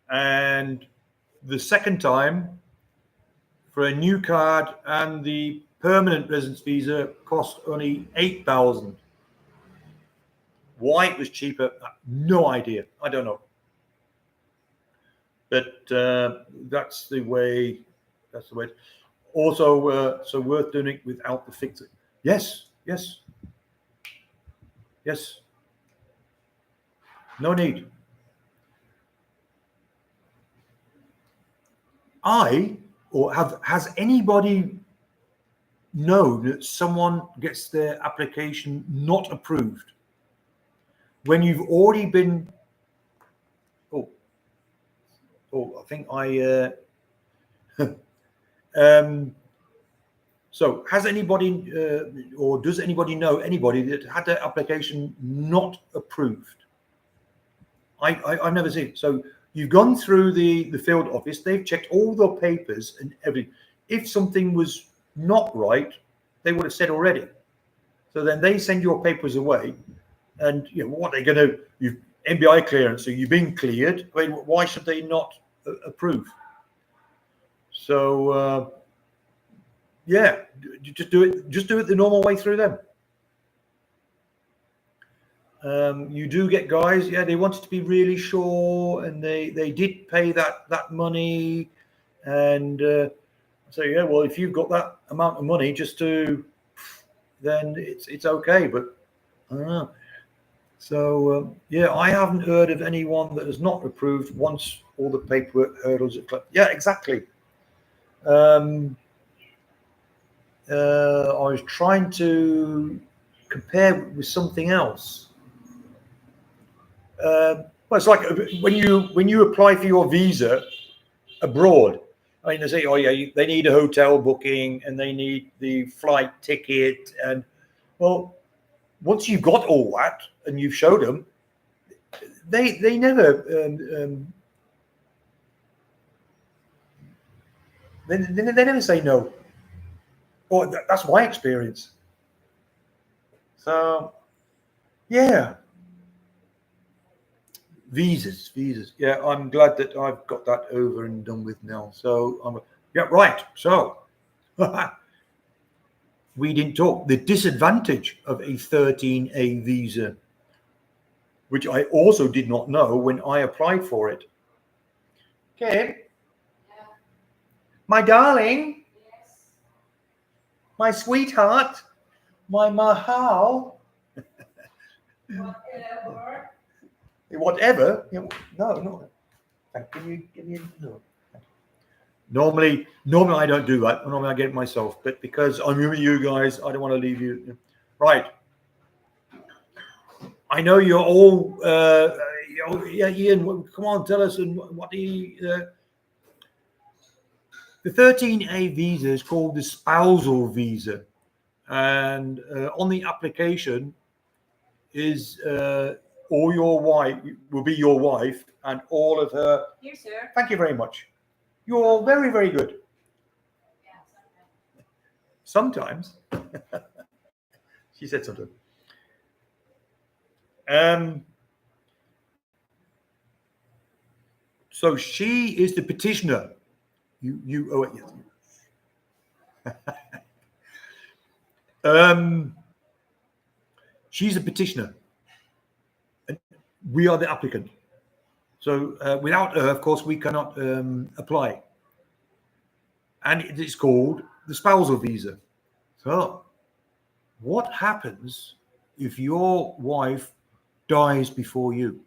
And the second time for a new card and the permanent residence visa cost only 8,000. Why it was cheaper, no idea. I don't know. But that's the way. That's the way. Also, so worth doing it without the fixing. Yes. No need. Has anybody known that someone gets their application not approved when you've already been? I think so has anybody or does anybody know anybody that had their application not approved? I've never seen it. So you've gone through the field office, they've checked all the papers and everything. If something was not right, they would have said already. So then they send your papers away, and what are they going to? You've NBI clearance, so you've been cleared. I mean, why should they not approve. So yeah, just do it. Just do it the normal way through them. You do get guys, yeah, they wanted to be really sure, and they did pay that money, and so yeah, well, if you've got that amount of money just to, then it's okay. But I don't know. So yeah, I haven't heard of anyone that has not approved once all the paperwork hurdles are cleared. Yeah, exactly. I was trying to compare with something else. Well, it's like when you apply for your visa abroad. I mean, they say, oh yeah, they need a hotel booking and they need the flight ticket, and well, once you've got all that and you've showed them, they never they never say no. Or that's my experience. So yeah, visas. Yeah, I'm glad that I've got that over and done with now. So yeah, right. So we didn't talk the disadvantage of a 13A visa, which I also did not know when I applied for it. Okay, my darling, my sweetheart, my mahal, whatever. No. Can you give me no? Normally I don't do that. Normally I get it myself, but because I'm with you guys, I don't want to leave you. Right. I know you're all. Yeah, Ian, come on, tell us. And what the 13A visa is called the spousal visa, and on the application is all your wife will be your wife and all of her. Here, sir. Thank you very much. You're very, very good. Sometimes. She said something. So she is the petitioner. You oh wait, yes. She's a petitioner. And we are the applicant. So without her, of course, we cannot apply. And it is called the spousal visa. So what happens if your wife dies before you?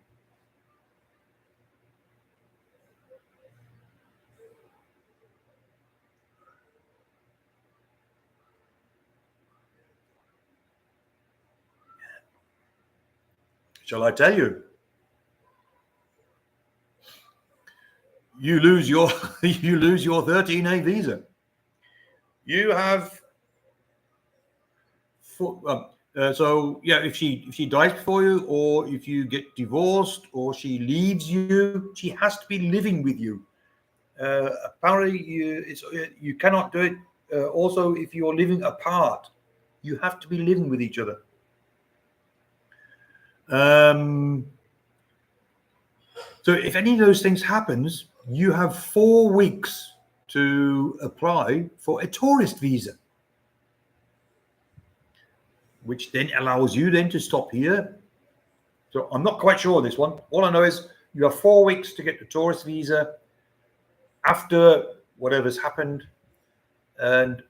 Shall I tell you? You lose your 13A visa. You have so yeah, if she dies before you, or if you get divorced, or she leaves you, she has to be living with you. Apparently, you cannot do it. Also, if you're living apart, you have to be living with each other. So if any of those things happens, you have 4 weeks to apply for a tourist visa, which then allows you then to stop here. So I'm not quite sure of this one. All I know is you have 4 weeks to get the tourist visa after whatever's happened. And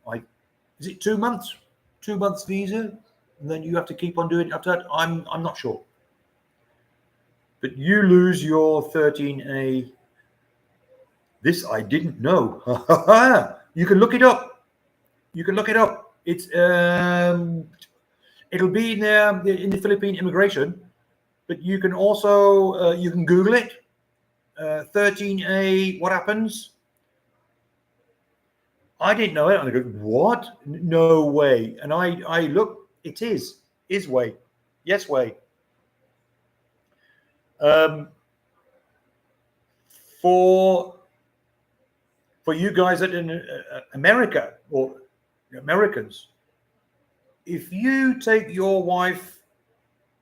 is it 2 months? 2 months visa, and then you have to keep on doing it after that. I'm not sure. But you lose your 13A. This I didn't know. You can look it up. It's it'll be in there in the Philippine immigration, but you can also you can Google it. 13A. What happens? I didn't know it. And I go, what? No way. And I look. It is way. Yes, way. For you guys that in America or Americans, if you take your wife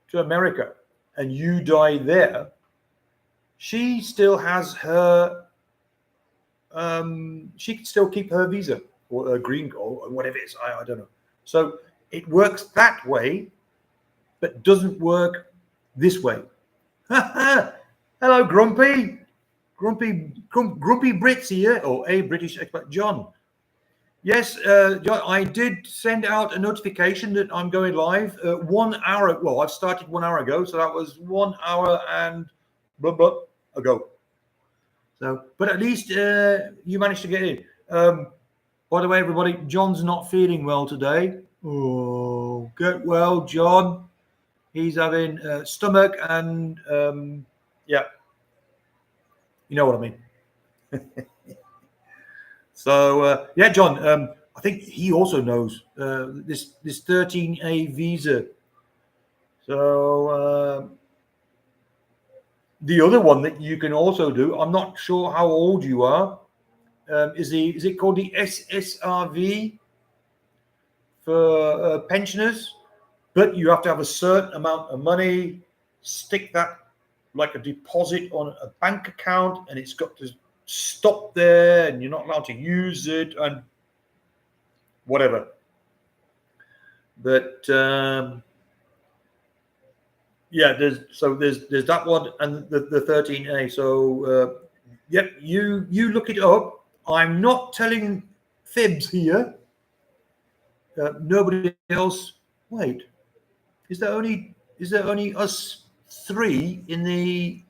to America and you die there, she still has her she can still keep her visa or her green card or whatever it is. I don't know. So it works that way, but doesn't work this way. Hello, Grumpy. Grumpy Brits here, or a British expert, John. Yes, John, I did send out a notification that I'm going live 1 hour. Well, I've started 1 hour ago, so that was 1 hour and blah blah ago. So, but at least you managed to get in. By the way, everybody, John's not feeling well today. Oh, get well, John. He's having stomach and yeah, you know what I mean. So yeah, John, I think he also knows this 13A visa. So the other one that you can also do, I'm not sure how old you are. Is it called the SSRV for pensioners? But you have to have a certain amount of money, stick that like a deposit on a bank account, and it's got to stop there, and you're not allowed to use it, and whatever. But yeah, there's that one and the 13A. So yep, you look it up. I'm not telling fibs here. Nobody else. Wait, is there only us three in the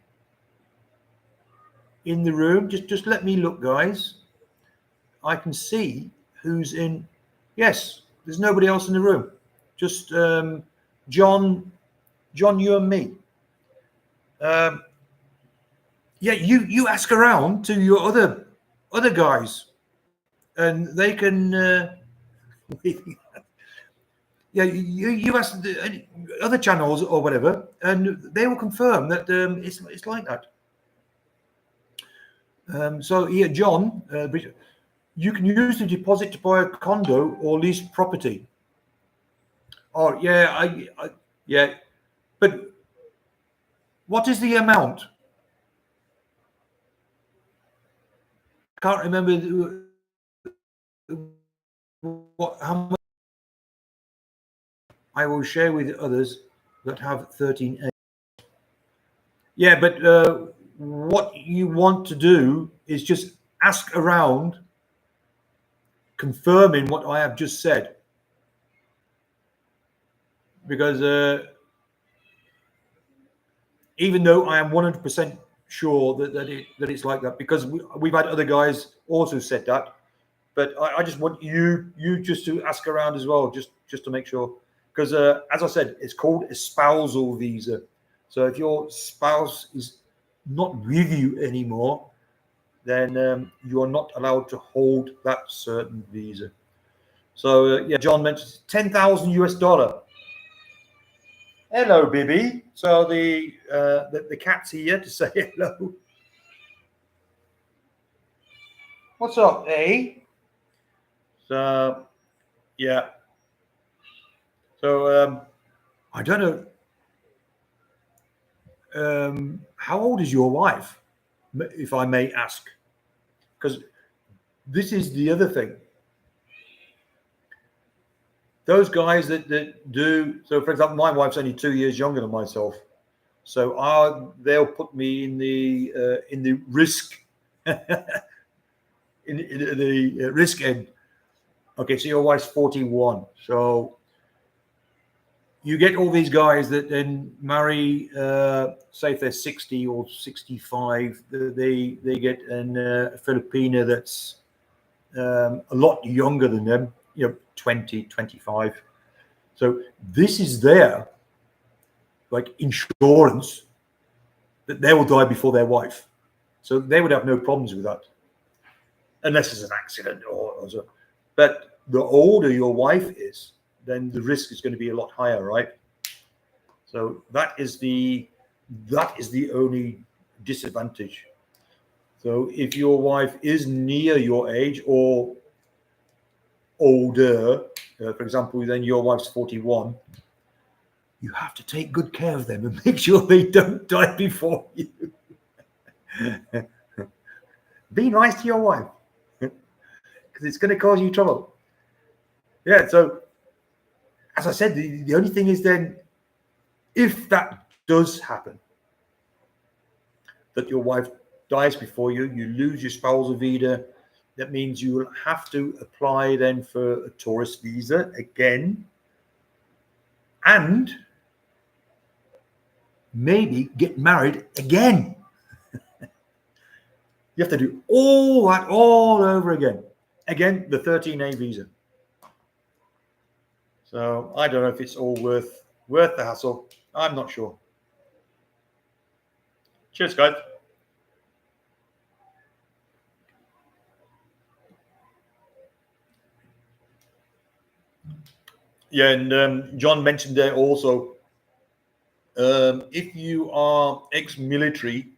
room? Just let me look, guys. I can see who's in. Yes, there's nobody else in the room. Just John, you and me. Yeah, you ask around to your other guys, and they can. Yeah, you ask the other channels or whatever, and they will confirm that it's like that. So yeah, John, you can use the deposit to buy a condo or lease property. Oh yeah, yeah, but what is the amount? Can't remember how much. I will share with others that have 13A. Yeah, but what you want to do is just ask around, confirming what I have just said. Because even though I am 100% sure that it's like that, because we've had other guys also said that, but I just want you just to ask around as well, just to make sure. Because as I said, it's called a spousal visa. So if your spouse is not with you anymore, then you are not allowed to hold that certain visa. So yeah, John mentions 10,000 US dollar. Hello, Bibby. So the cat's here to say hello. What's up, eh? So yeah. So I don't know. How old is your wife, if I may ask? Because this is the other thing. Those guys that do so, for example, my wife's only 2 years younger than myself, so they'll put me in the risk in the risk end. Okay, so your wife's 41, so you get all these guys that then marry, say if they're 60 or 65, they get a Filipina that's a lot younger than them, 20, 25. So this is their like insurance that they will die before their wife. So they would have no problems with that, unless it's an accident or so. But the older your wife is, then the risk is going to be a lot higher, right? So that is the only disadvantage. So if your wife is near your age or older, for example, then your wife's 41, you have to take good care of them and make sure they don't die before you. Be nice to your wife because it's going to cause you trouble. Yeah. So, as I said, the only thing is then, if that does happen, that your wife dies before you, you lose your spousal visa, that means you will have to apply then for a tourist visa again, and maybe get married again. You have to do all that all over again. Again, the 13A visa. So I don't know if it's all worth the hassle. I'm not sure. Cheers, guys. Yeah, and John mentioned there also, if you are ex-military,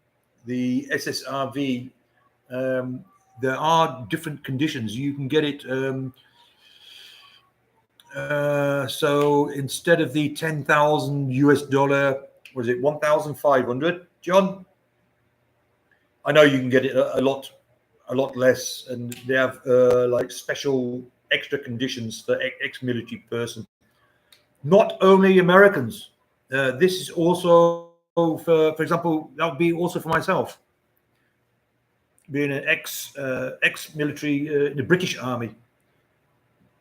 the SSRV, there are different conditions. You can get it. So instead of the 10,000 US dollar, was it 1,500? John, I know you can get it a lot less, and they have like special extra conditions for ex-military person. Not only Americans. This is also for example, that would be also for myself, being an ex-military in the British Army.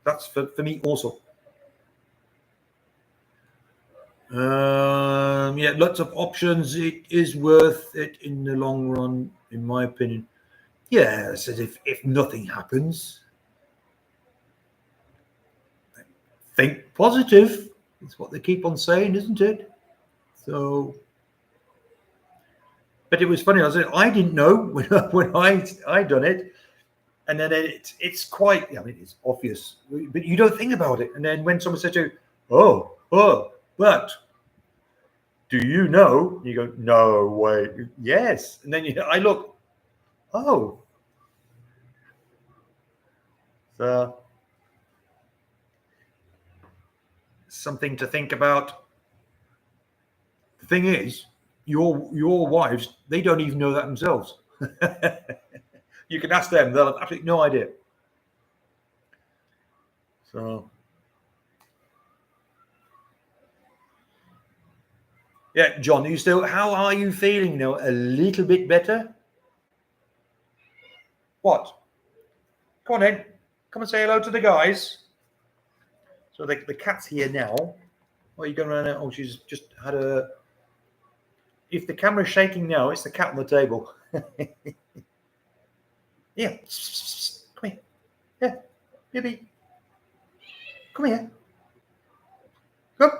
That's for me also. Yeah, lots of options. It is worth it in the long run, in my opinion. Yes, as if nothing happens, think positive. It's what they keep on saying, isn't it? So, but it was funny. I didn't know when I done it, and then it's quite. I mean, it's obvious, but you don't think about it. And then when someone says to you, "Oh, but do you know?" You go, "No way, yes." And then I look, oh, so something to think about. The thing is, your wives, they don't even know that themselves. You can ask them; they'll have absolutely no idea. So, yeah, John, you still? How are you feeling? A little bit better. What? Come on then. Come and say hello to the guys. So the cat's here now. What are you going around now? Oh, she's just had a. If the camera's shaking now, it's the cat on the table. Yeah. Come here. Yeah. Baby. Come here. Come.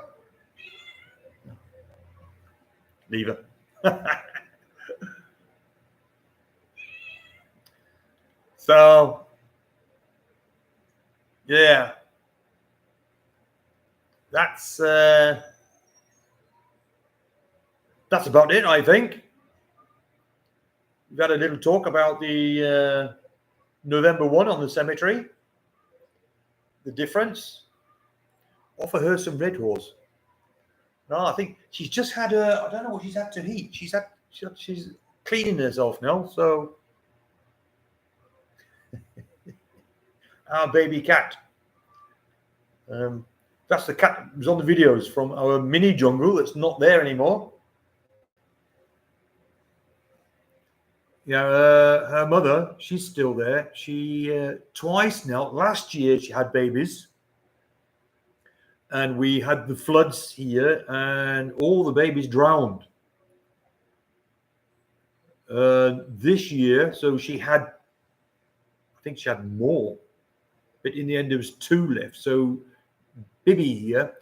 Leave her. So, yeah. That's about it, I think. We've had a little talk about the November 1 on the cemetery. The difference. Offer her some Red Horse. No, I think she's just had I don't know what she's had to eat. She's cleaning herself now. So our baby cat. That's the cat that was on the videos from our mini jungle. That's not there anymore. Yeah, her mother, she's still there. She twice now. Last year she had babies, and we had the floods here, and all the babies drowned. This year, so she had, I think she had more, but in the end there was 2 left. So Bibi here,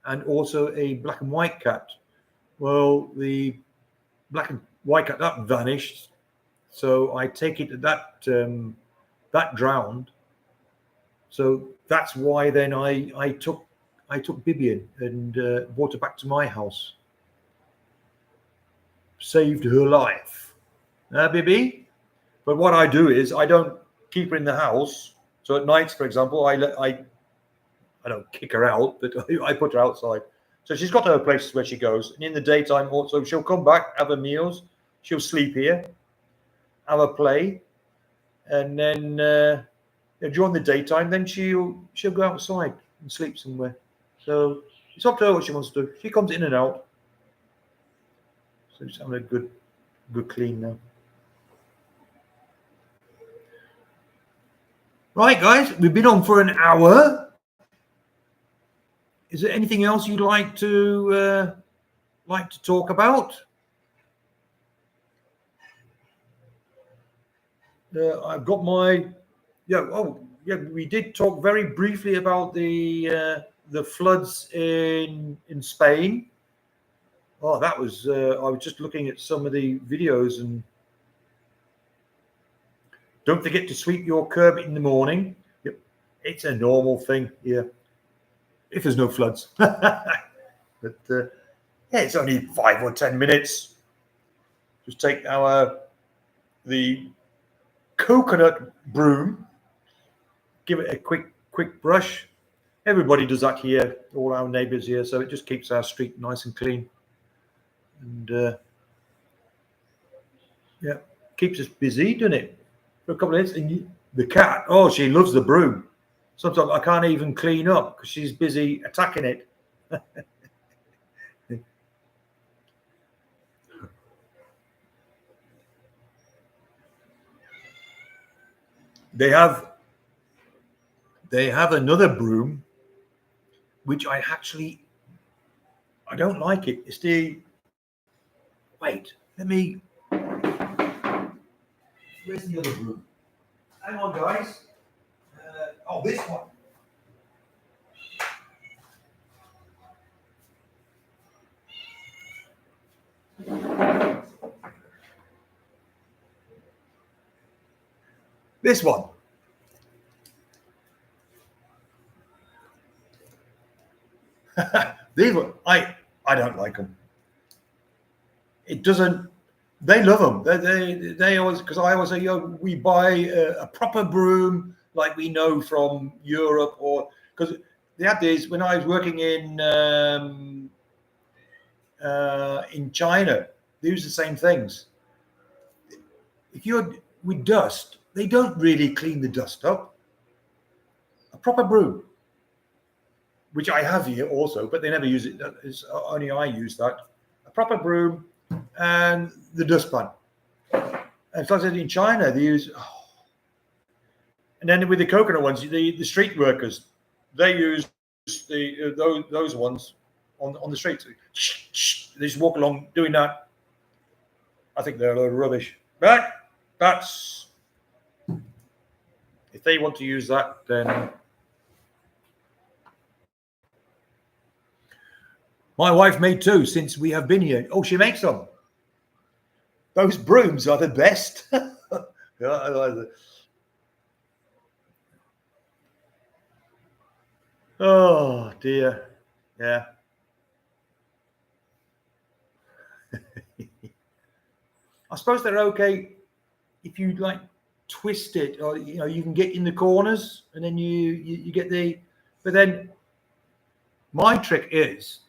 and also a black and white cat. Well, the black and white cat that vanished. So I take it that drowned. So that's why then I took Bibi in and brought her back to my house. Saved her life, Bibi. But what I do is I don't keep her in the house. So at nights, for example, I don't kick her out, but I put her outside. So she's got her places where she goes, and in the daytime also she'll come back, have her meals, she'll sleep here, have a play, and then during the daytime, then she'll go outside and sleep somewhere. So it's up to her what she wants to do. She comes in and out. So she's having a good clean now. Right, guys, we've been on for an hour. Is there anything else you'd like to talk about? I've got my we did talk very briefly about the floods in Spain. Oh, that was I was just looking at some of the videos, and don't forget to sweep your curb in the morning. Yep, it's a normal thing here if there's no floods. But yeah, it's only 5 or 10 minutes. Just take the coconut broom, give it a quick brush. Everybody does that here, all our neighbours here, so it just keeps our street nice and clean, and yeah, keeps us busy, doesn't it? For a couple of minutes. And the cat, oh, she loves the broom. Sometimes I can't even clean up because she's busy attacking it. They have another broom, which I don't like it. It's the, wait, where's the other broom? Hang on, guys. Oh, this one. This one. These one, I don't like them. It doesn't. They love them. They always, because I always say, we buy a proper broom like we know from Europe, or because they had these when I was working in China. They use the same things. If you're with dust, they don't really clean the dust up. A proper broom, which I have here also, but they never use it. It's only I use that. A proper broom and the dustpan. And so I said in China, they use, and then with the coconut ones, the street workers, they use those ones on the streets. They just walk along doing that. I think they're a load of rubbish. But that's, if they want to use that, then. My wife made two since we have been here. Oh, she makes them. Those brooms are the best. Oh dear. Yeah. I suppose they're okay if you like twist it, or you can get in the corners, and then you get the. But then my trick is,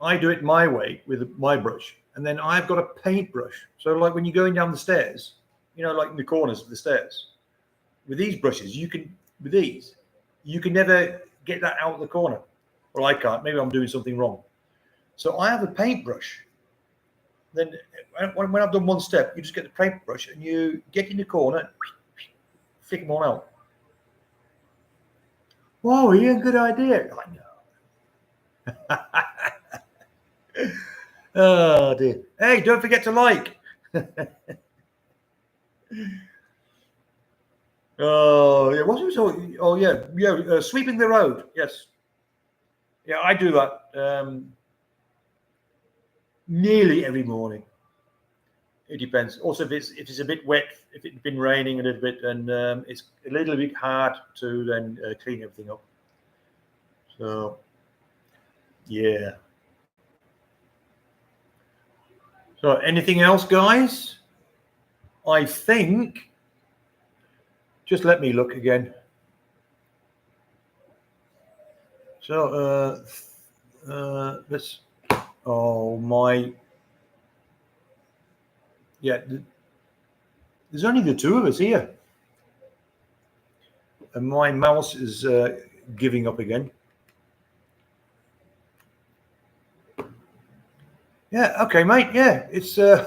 I do it my way with my brush, and then I've got a paintbrush. So like when you're going down the stairs, like in the corners of the stairs, with these brushes, you can never get that out of the corner. Well, I can't. Maybe I'm doing something wrong. So I have a paintbrush. Then when I've done one step, you just get the paintbrush and you get in the corner, flick them all out. Whoa, yeah, good idea. I know. Oh dear. Hey, don't forget to like. Oh yeah, what was it? Oh yeah, sweeping the road. Yes. Yeah, I do that nearly every morning. It depends. Also, if it's a bit wet, if it's been raining a little bit, and it's a little bit hard to then clean everything up. So yeah. So anything else, guys? I think, just let me look again. So let's, oh my, yeah, there's only the two of us here. and my mouse is giving up again. Yeah, okay, mate. Yeah, it's. I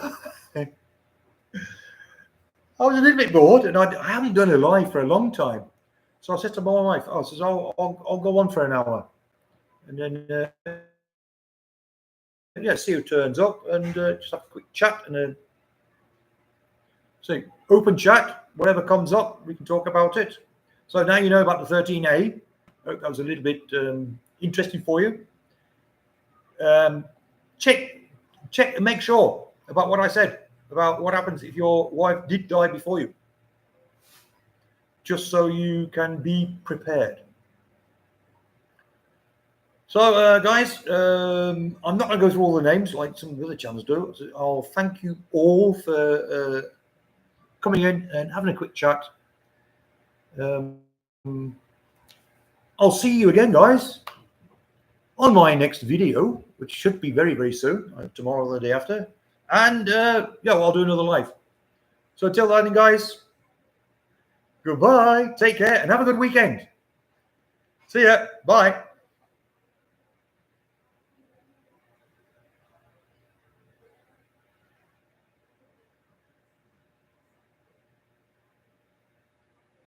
was a little bit bored, and I haven't done a live for a long time. So I said to my wife, "I says I'll go on for an hour, and then yeah, see who turns up, and just have a quick chat, and then so open chat, whatever comes up, we can talk about it." So now you know about the 13A. Hope that was a little bit interesting for you. Check and make sure about what I said about what happens if your wife did die before you, just so you can be prepared. So, guys, I'm not going to go through all the names like some of the other channels do. So I'll thank you all for coming in and having a quick chat. I'll see you again, guys, on my next video, which should be very, very soon, tomorrow or the day after. And yeah, I'll do another live. So until then, guys, goodbye, take care, and have a good weekend. See ya. Bye.